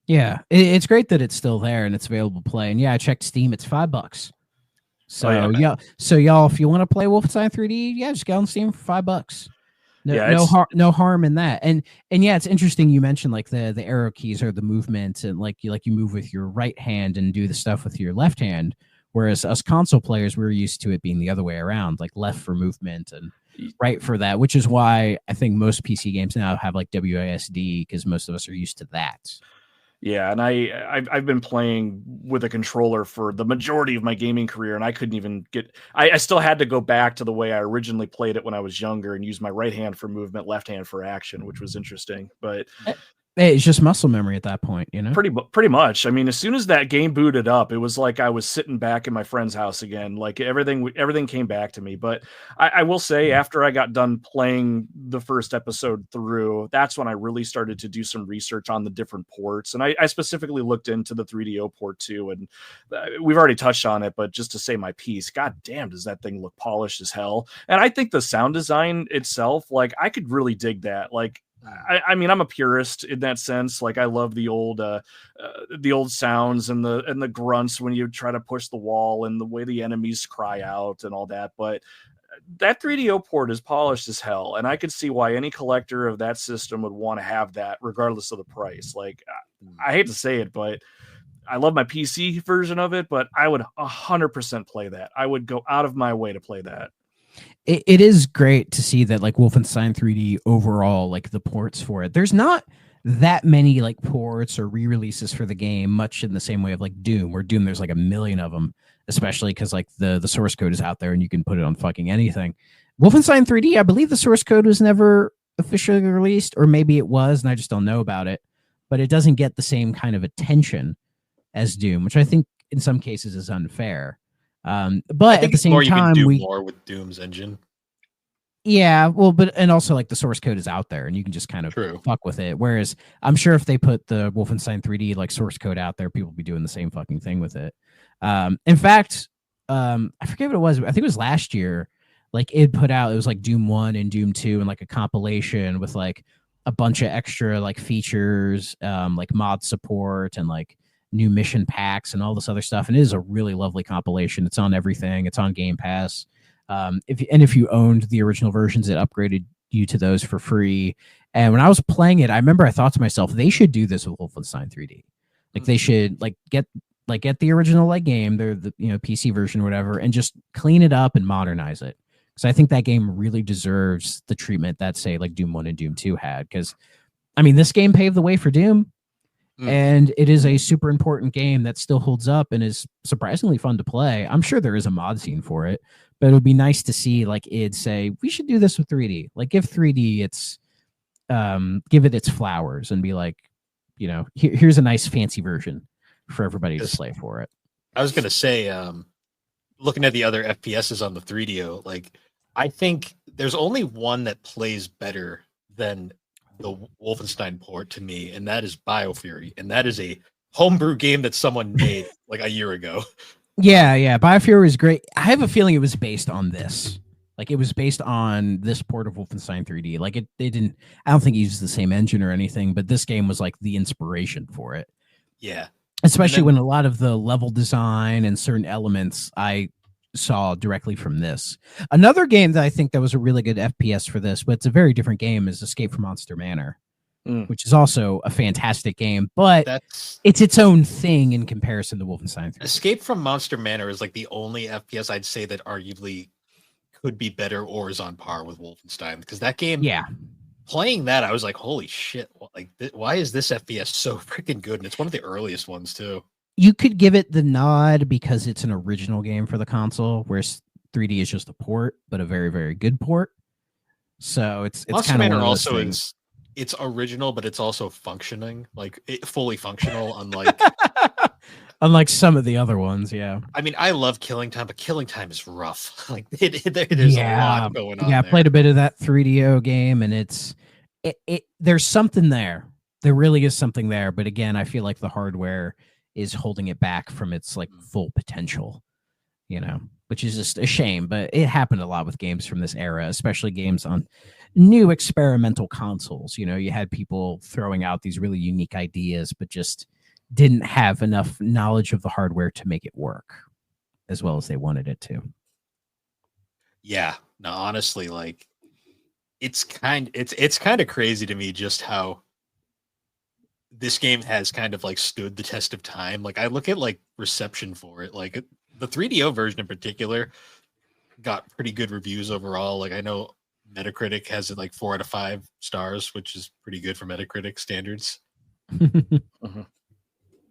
Yeah, it's great that it's still there and it's available to play. And yeah, I checked Steam, it's $5. So so y'all, if you want to play Wolfenstein 3D, just go on Steam for $5. No harm in that. And yeah, it's interesting you mentioned like the arrow keys or the movement, and like you move with your right hand and do the stuff with your left hand, whereas us console players, we're used to it being the other way around, like left for movement and right for that, which is why I think most PC games now have like WASD, because most of us are used to that. Yeah, and I've been playing with a controller for the majority of my gaming career, and I couldn't even get. I still had to go back to the way I originally played it when I was younger and use my right hand for movement, left hand for action, which was interesting. But Hey, it's just muscle memory at that point, you know? Pretty much. I mean, as soon as that game booted up, it was like I was sitting back in my friend's house again. Like everything came back to me. But I will say, after I got done playing the first episode through, that's when I really started to do some research on the different ports. And I specifically looked into the 3DO port too. And we've already touched on it, but just to say my piece, god damn, does that thing look polished as hell? And I think the sound design itself, like I could really dig that. Like, I mean, I'm a purist in that sense. Like, I love the old sounds and the grunts when you try to push the wall and the way the enemies cry out and all that. But that 3DO port is polished as hell, and I could see why any collector of that system would want to have that, regardless of the price. Like, I hate to say it, but I love my PC version of it. But I would 100% play that. I would go out of my way to play that. It is great to see that like Wolfenstein 3D overall, like the ports for it. There's not that many like ports or re-releases for the game, much in the same way of like Doom, where Doom there's like a million of them, especially because like the source code is out there and you can put it on fucking anything. Wolfenstein 3D, I believe the source code was never officially released, or maybe it was and I just don't know about it, but it doesn't get the same kind of attention as Doom, which I think in some cases is unfair. But at the same time, you can do more with Doom's engine. Yeah, well, and also like the source code is out there and you can just kind of fuck with it. Whereas I'm sure if they put the Wolfenstein 3D like source code out there, people would be doing the same fucking thing with it. In fact, I forget what it was. I think it was last year. Like it put out, it was like Doom 1 and Doom 2 and like a compilation with like a bunch of extra like features, like mod support and like new mission packs and all this other stuff. And it is a really lovely compilation. It's on everything. It's on Game Pass. If you owned the original versions, it upgraded you to those for free. And when I was playing it, I remember I thought to myself, they should do this with Wolfenstein 3D. Like they should get the original like game, the PC version or whatever, and just clean it up and modernize it. Because I think that game really deserves the treatment that say like Doom 1 and Doom 2 had. Because I mean, this game paved the way for Doom. And it is a super important game that still holds up and is surprisingly fun to play. I'm sure there is a mod scene for it, but it would be nice to see like id say we should do this with 3D. Like give 3D its give it its flowers and be like, here's a nice fancy version for everybody to play for it. I was gonna say, looking at the other FPSs on the 3DO, like I think there's only one that plays better than the Wolfenstein port to me, and that is BioFury, and that is a homebrew game that someone made like a year ago. Yeah, BioFury is great. I have a feeling it was based on this. Like it was based on this port of Wolfenstein 3D. Like it didn't. I don't think it used the same engine or anything, but this game was like the inspiration for it. Yeah, especially when a lot of the level design and certain elements I saw directly from this. Another game that I think that was a really good FPS for this, but it's a very different game, is Escape from Monster Manor, which is also a fantastic game, but it's its own thing in comparison to Wolfenstein 3. Escape from Monster Manor is like the only FPS I'd say that arguably could be better or is on par with Wolfenstein, because that game, playing that, I was like, holy shit, like why is this FPS so freaking good? And it's one of the earliest ones too. You could give it the nod because it's an original game for the console, whereas 3D is just a port, but a very, very good port. So it's kind of one of those things. It's original, but it's also functioning, like fully functional, unlike some of the other ones. Yeah. I mean, I love Killing Time, but Killing Time is rough. Like there's a lot going on. Yeah, I played a bit of that 3DO game, and there's something there. There really is something there, but again, I feel like the hardware is holding it back from its like full potential, which is just a shame. But it happened a lot with games from this era, especially games on new experimental consoles. You had people throwing out these really unique ideas, but just didn't have enough knowledge of the hardware to make it work as well as they wanted it to. Yeah, no, honestly, like it's kind of crazy to me just how this game has kind of like stood the test of time. Like I look at like reception for it, like the 3DO version in particular got pretty good reviews overall. Like I know Metacritic has it like 4 out of 5 stars, which is pretty good for Metacritic standards.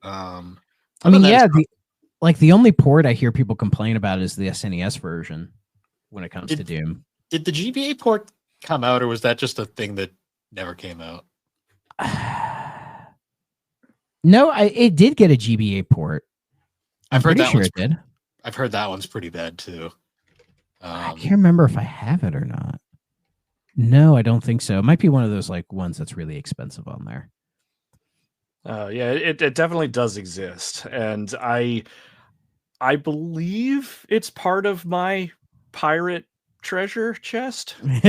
I mean, yeah, the only port I hear people complain about is the SNES version when it comes to Doom. Did the GBA port come out, or was that just a thing that never came out? No, it did get a GBA port. I've heard pretty that sure one's it did. I've heard that one's pretty bad too. I can't remember if I have it or not. No, I don't think so. It might be one of those like ones that's really expensive on there. Yeah, it definitely does exist, and I believe it's part of my pirate treasure chest. Well,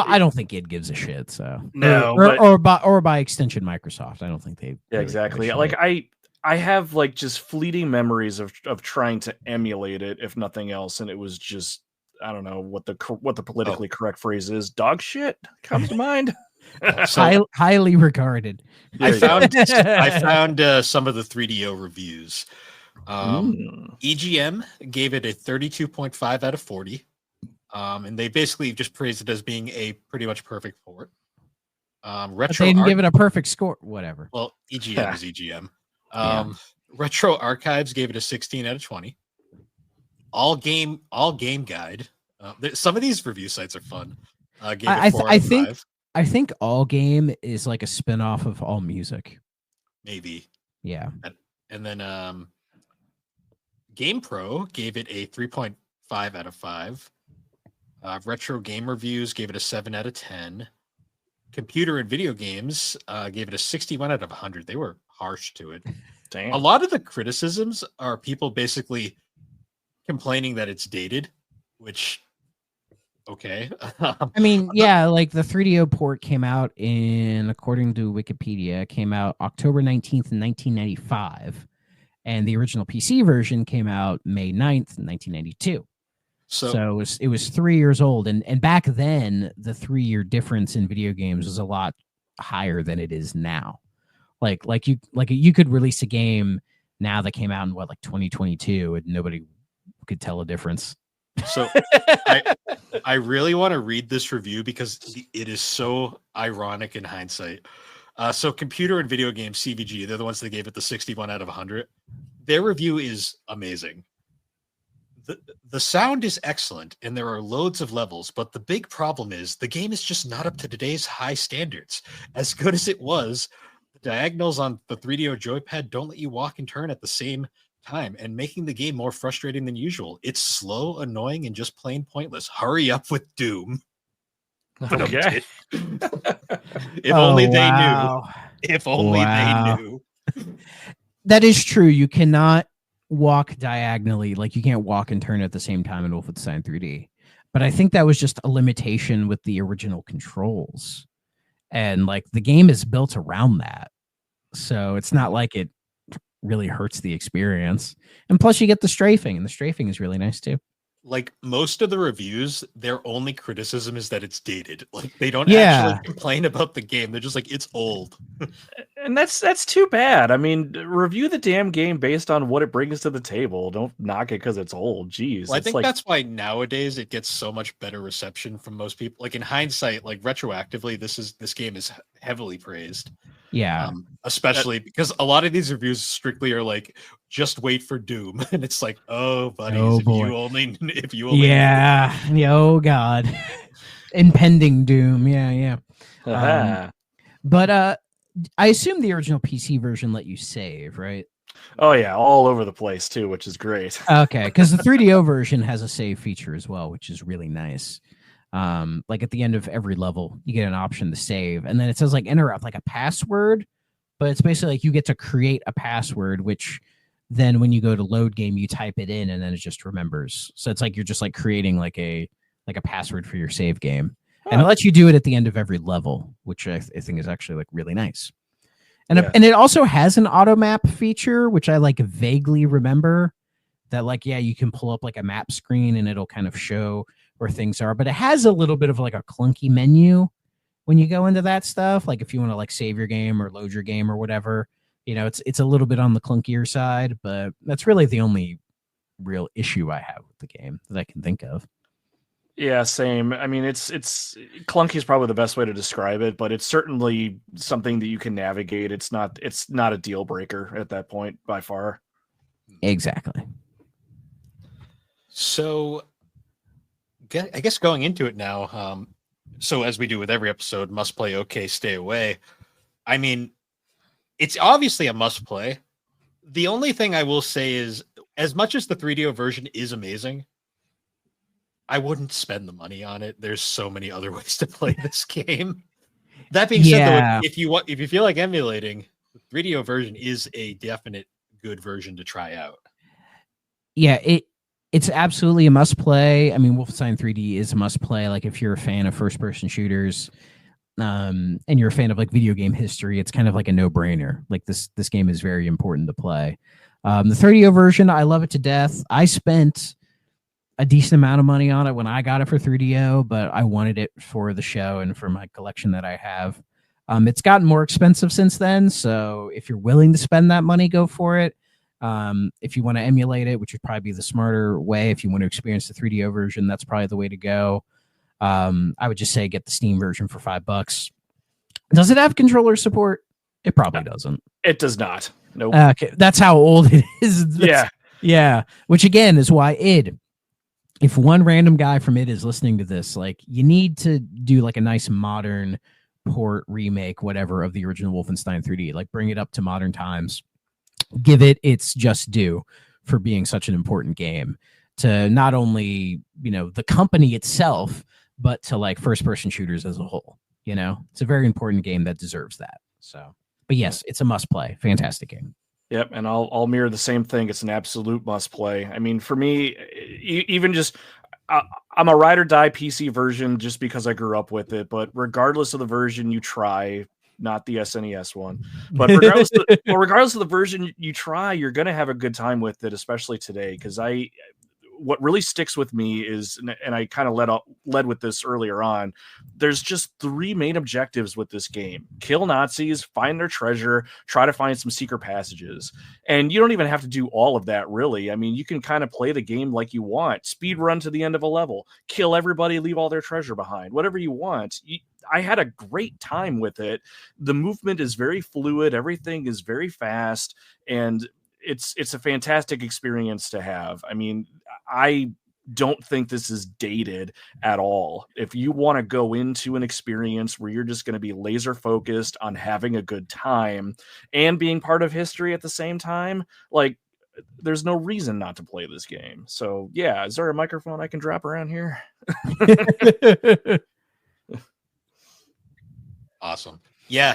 I don't think it gives a shit. So No, or by extension, Microsoft. I don't think they. Yeah, really exactly. give a Like shit. I have like just fleeting memories of trying to emulate it, if nothing else, and it was just I don't know what the politically correct phrase is. Dog shit comes to mind. So highly regarded. I found some of the 3DO reviews. EGM gave it a 32.5 out of 40. And they basically just praised it as being a pretty much perfect port. But they didn't give it a perfect score. Whatever. Well, EGM is EGM. Retro Archives gave it a 16 out of 20. All Game Guide. Some of these review sites are fun. Gave it 4 out of 5. I think All Game is like a spin-off of All Music. Maybe. Yeah. And then GamePro gave it a 3.5 out of 5. Retro Game Reviews gave it a 7 out of 10. Computer and Video Games gave it a 61 out of 100. They were harsh to it. Damn. A lot of the criticisms are people basically complaining that it's dated, which, okay. I mean, yeah, like the 3DO port came out according to Wikipedia, came out October 19th, 1995. And the original PC version came out May 9th, 1992. So it was 3 years old. And back then, the 3-year difference in video games was a lot higher than it is now. Like you could release a game now that came out in like 2022 and nobody could tell a difference. So I really want to read this review because it is so ironic in hindsight. So Computer and Video Games CVG, they're the ones that gave it the 61 out of 100. Their review is amazing. The sound is excellent and there are loads of levels, but the big problem is the game is just not up to today's high standards. As good as it was, the diagonals on the 3DO joypad don't let you walk and turn at the same time, and making the game more frustrating than usual. It's slow, annoying, and just plain pointless. Hurry up with Doom. Okay. If only they knew. If only they knew. That is true. You cannot walk diagonally. Like you can't walk and turn at the same time in Wolfenstein 3D. But I think that was just a limitation with the original controls. And like the game is built around that. So it's not like it really hurts the experience. And plus you get the strafing, and the strafing is really nice too. Like most of the reviews, their only criticism is that it's dated. Like they don't actually complain about the game. They're just like, it's old. And that's too bad. I mean, review the damn game based on what it brings to the table. Don't knock it because it's old. Jeez. Well, I think that's why nowadays it gets so much better reception from most people. Like in hindsight, like retroactively, this game is heavily praised. Yeah. Especially because a lot of these reviews strictly are like, just wait for Doom. And it's like, oh, buddies, if you only yeah. Oh, God. Impending Doom. Yeah. But I assume the original PC version let you save, right? Oh, yeah. All over the place, too, which is great. Okay. Because the 3DO version has a save feature as well, which is really nice. Like at the end of every level, you get an option to save, and then it says like enter like a password, but it's basically like you get to create a password, which then when you go to load game, you type it in and then it just remembers. So it's like you're just like creating like a password for your save game. And it lets you do it at the end of every level, which I think is actually like really nice. And and it also has an auto map feature, which I like vaguely remember that like, yeah, you can pull up like a map screen and it'll kind of show where things are, but it has a little bit of like a clunky menu when you go into that stuff. Like if you want to like save your game or load your game or whatever, you know, it's a little bit on the clunkier side, but that's really the only real issue I have with the game that I can think of. Yeah, same. I mean, it's clunky is probably the best way to describe it, but it's certainly something that you can navigate. It's not a deal breaker at that point by far. Exactly. So I guess going into it now, so as we do with every episode, must play, okay, stay away. I mean, It's obviously a must play. The only thing I will say is, as much as the 3DO version is amazing, I wouldn't spend the money on it. There's so many other ways to play this game. That being said, though, if you feel like emulating, the 3DO version is a definite good version to try out. Yeah, it's absolutely a must play. I mean, Wolfenstein 3D is a must play. Like if you're a fan of first person shooters, and you're a fan of like video game history, it's kind of like a no brainer. Like this game is very important to play. The 3DO version, I love it to death. I spent a decent amount of money on it when I got it for 3DO, but I wanted it for the show and for my collection that I have. It's gotten more expensive since then, so if you're willing to spend that money, go for it. If you want to emulate it, which would probably be the smarter way, if you want to experience the 3DO version, that's probably the way to go. I would just say get the Steam version for $5. Does it have controller support? It probably doesn't. It does not. Nope. Okay, that's how old it is. Yeah. Which again is why if one random guy from it is listening to this, like you need to do like a nice modern port, remake, whatever of the original Wolfenstein 3D. Like bring it up to modern times. Give it its just due for being such an important game to not only, the company itself, but to like first person shooters as a whole. It's a very important game that deserves that. So, but yes, it's a must play. Fantastic game. Yep, and I'll mirror the same thing. It's an absolute must play. I mean, for me, even just I'm a ride or die PC version just because I grew up with it. But regardless of the version you try, not the SNES one, but regardless of the version you try, you're gonna have a good time with it, especially today. Because what really sticks with me is, and I kind of led with this earlier on, there's just 3 main objectives with this game: kill Nazis, find their treasure, try to find some secret passages. And you don't even have to do all of that, really. I mean, you can kind of play the game like you want. Speed run to the end of a level, kill everybody, leave all their treasure behind, whatever you want. I had a great time with it. The movement is very fluid. Everything is very fast, and it's a fantastic experience to have. I mean, I don't think this is dated at all. If you want to go into an experience where you're just going to be laser focused on having a good time and being part of history at the same time, like there's no reason not to play this game. So yeah, is there a microphone I can drop around here? Awesome. Yeah,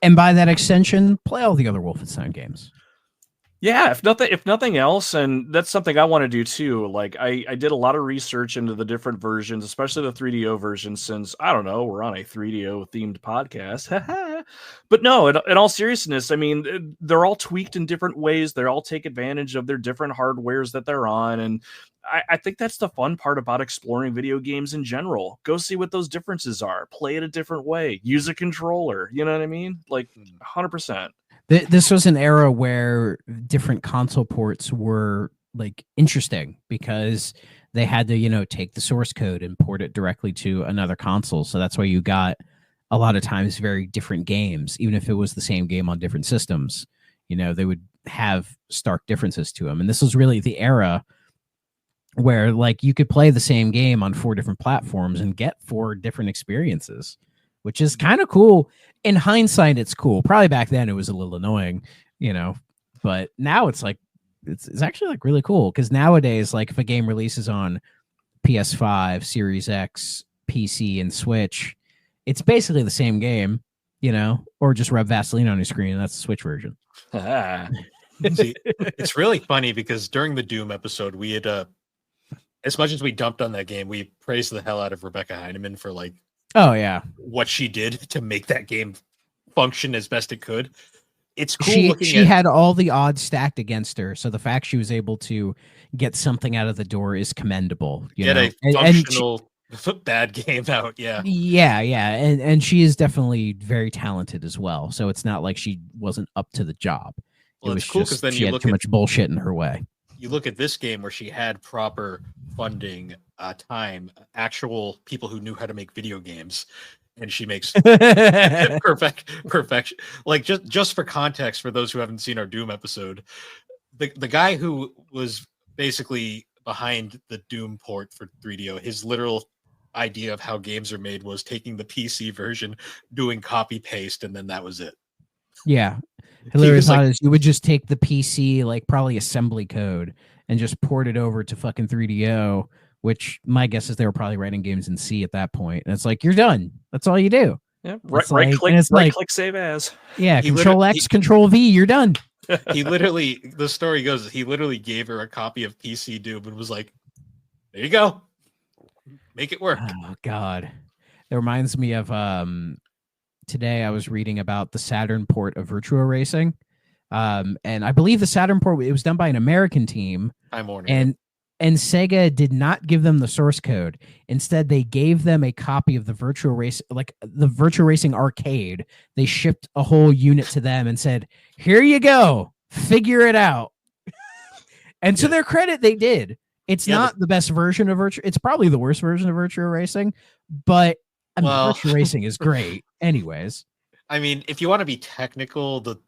and by that extension, play all the other Wolfenstein games. Yeah, if nothing else, and that's something I want to do too. Like I did a lot of research into the different versions, especially the 3DO version, since I don't know, we're on a 3DO themed podcast. But no, in all seriousness, I mean, they're all tweaked in different ways. They all take advantage of their different hardwares that they're on, and I think that's the fun part about exploring video games in general. Go see what those differences are. Play it a different way. Use a controller. You know what I mean? Like 100%. This was an era where different console ports were like interesting because they had to, take the source code and port it directly to another console. So that's why you got a lot of times very different games, even if it was the same game on different systems. They would have stark differences to them. And this was really the era where like you could play the same game on 4 different platforms and get 4 different experiences, which is kind of cool. In hindsight, it's cool. Probably back then it was a little annoying, but now it's like, it's actually like really cool. Cause nowadays, like if a game releases on PS5, Series X, PC and Switch, it's basically the same game, or just rub Vaseline on your screen. And that's the Switch version. See, it's really funny because during the Doom episode, we had, as much as we dumped on that game, we praised the hell out of Rebecca Heineman for like, oh yeah, what she did to make that game function as best it could. It's cool. She had all the odds stacked against her, so the fact she was able to get something out of the door is commendable. Get a functional bad game out. Yeah, and she is definitely very talented as well. So it's not like she wasn't up to the job. Well, it was it's cool because then she had too much bullshit in her way. You look at this game where she had proper funding, time, actual people who knew how to make video games, and she makes perfection. Like just for context, for those who haven't seen our Doom episode, the guy who was basically behind the Doom port for 3DO, his literal idea of how games are made was taking the PC version, doing copy paste, and then that was it. Yeah. He Hilarious was thought like, is you would just take the PC, like probably assembly code, and just port it over to fucking 3DO, which my guess is they were probably writing games in C at that point. And it's like, you're done. That's all you do. Yeah, It's like, click, and it's right like, click, save as. yeah, He Control X, Control V, you're done. he literally, the story goes, he literally gave her a copy of PC Doom and was like, there you go. Make it work. Oh God. That reminds me of today I was reading about the Saturn port of Virtua Racing. And I believe the Saturn port, it was done by an American team. Time Warner. And Sega did not give them the source code. Instead, they gave them a copy of the Virtua Race, like the Virtua Racing arcade. They shipped a whole unit to them and said, "Here you go, figure it out." And to their credit, they did. It's not the best version of Virtua. It's probably the worst version of Virtua Racing, but I mean, Virtua Racing is great. Anyways, I mean, if you want to be technical, the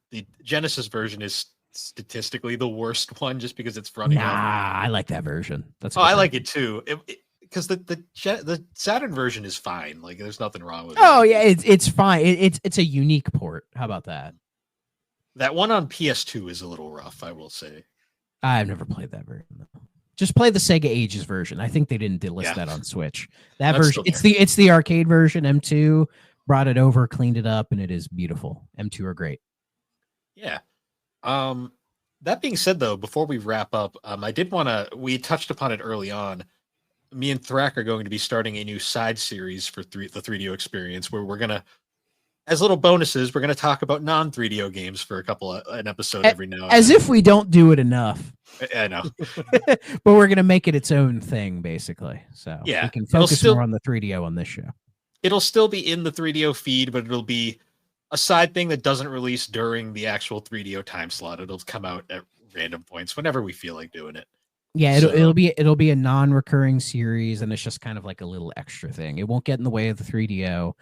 Genesis version is statistically the worst one just because it's running off. I like that version. I like it too. Because the Saturn version is fine. Like, there's nothing wrong with it. Oh yeah, it's fine. It's a unique port. How about that? That one on PS2 is a little rough, I will say. I've never played that version though. Just play the Sega Ages version. I think they didn't delist that on Switch. That That's version, it's the arcade version. M2 brought it over, cleaned it up, and it is beautiful. M2 are great. Yeah. That being said, though, before we wrap up, I did want to. We touched upon it early on. Me and Thrak are going to be starting a new side series for the 3DO experience, where we're gonna, as little bonuses, we're gonna talk about non-3DO games for an episode every now and then. As if we don't do it enough. I know. But we're gonna make it its own thing, basically. So yeah, we can focus more on the 3DO on this show. It'll still be in the 3DO feed, but it'll be a side thing that doesn't release during the actual 3DO time slot. It'll come out at random points whenever we feel like doing it. Yeah, it'll be a non-recurring series, and it's just kind of like a little extra thing. It won't get in the way of the 3DO,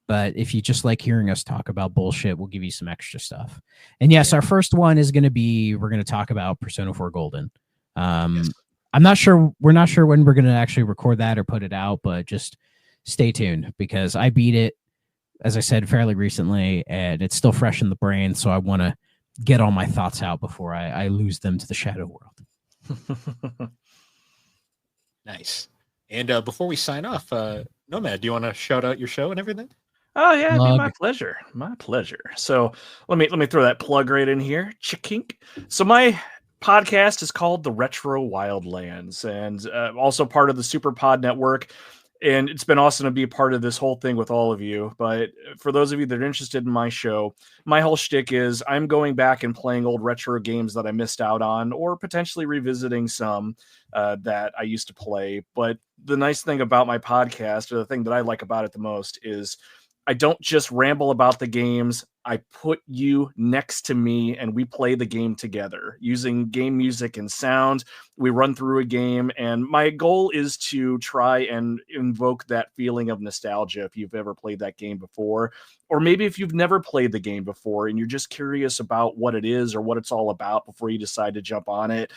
but if you just like hearing us talk about bullshit, we'll give you some extra stuff. And yes, our first one is going to be, we're going to talk about Persona 4 Golden. We're not sure when we're going to actually record that or put it out, but just stay tuned because I beat it, as I said, fairly recently, and it's still fresh in the brain. So I want to get all my thoughts out before I lose them to the shadow world. Nice. And before we sign off, Nomad, do you want to shout out your show and everything? Oh yeah, it'd be my pleasure. My pleasure. So let me throw that plug right in here. Chikink. So my podcast is called the Retro Wildlands, and also part of the SuperPod network. And it's been awesome to be a part of this whole thing with all of you. But for those of you that are interested in my show, my whole shtick is I'm going back and playing old retro games that I missed out on, or potentially revisiting some that I used to play. But the nice thing about my podcast, or the thing that I like about it the most, is I don't just ramble about the games. I put you next to me and we play the game together using game music and sound. We run through a game, and my goal is to try and invoke that feeling of nostalgia if you've ever played that game before, or maybe if you've never played the game before and you're just curious about what it is or what it's all about before you decide to jump on it.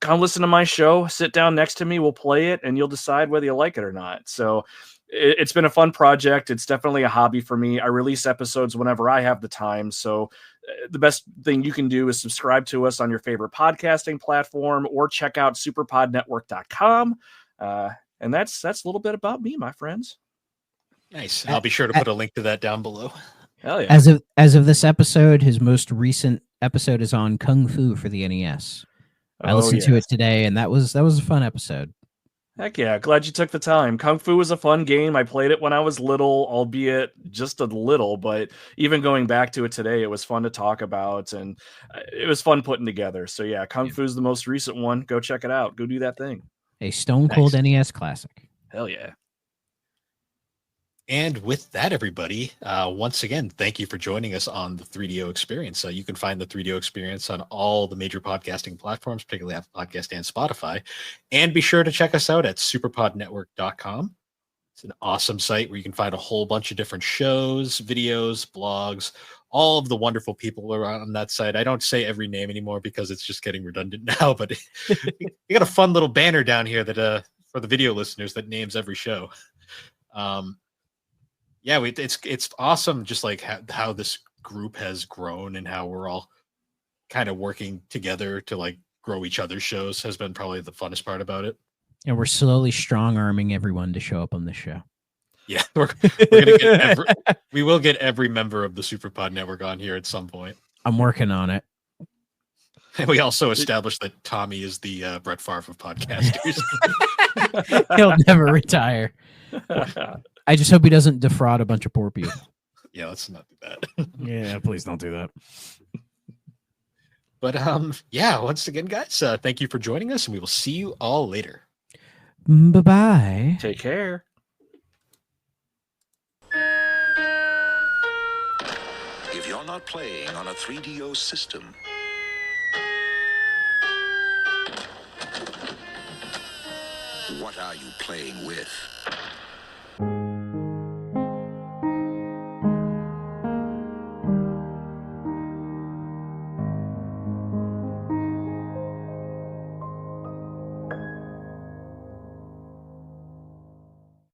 Come listen to my show, sit down next to me, we'll play it, and you'll decide whether you like it or not. So it's been a fun project. It's definitely a hobby for me. I release episodes whenever I have the time. So the best thing you can do is subscribe to us on your favorite podcasting platform or check out superpodnetwork.com. And that's a little bit about me, my friends. Nice. I'll be sure to put a link to that down below. Hell yeah. As of this episode, his most recent episode is on Kung Fu for the NES. I listened to it today, and that was a fun episode. Heck yeah, glad you took the time. Kung Fu was a fun game. I played it when I was little, albeit just a little, but even going back to it today, it was fun to talk about, and it was fun putting together. So yeah, Kung Fu's the most recent one. Go check it out. Go do that thing. A stone cold NES classic. Hell yeah. And with that, everybody, once again, thank you for joining us on the 3DO Experience. You can find the 3DO Experience on all the major podcasting platforms, particularly Apple Podcast and Spotify. And be sure to check us out at superpodnetwork.com. It's an awesome site where you can find a whole bunch of different shows, videos, blogs, all of the wonderful people around on that site. I don't say every name anymore because it's just getting redundant now, but you got a fun little banner down here that for the video listeners that names every show. Yeah, it's awesome just like how this group has grown and how we're all kind of working together to like grow each other's shows has been probably the funnest part about it. And we're slowly strong arming everyone to show up on this show. Yeah, we're gonna get we will get every member of the Superpod Network on here at some point. I'm working on it. And we also established that Tommy is the Brett Favre of podcasters. He'll never retire. I just hope he doesn't defraud a bunch of poor people. Yeah, let's not do that. Yeah, please don't do that. But yeah, once again, guys, thank you for joining us, and we will see you all later. Bye-bye. Take care. If you're not playing on a 3DO system, what are you playing with?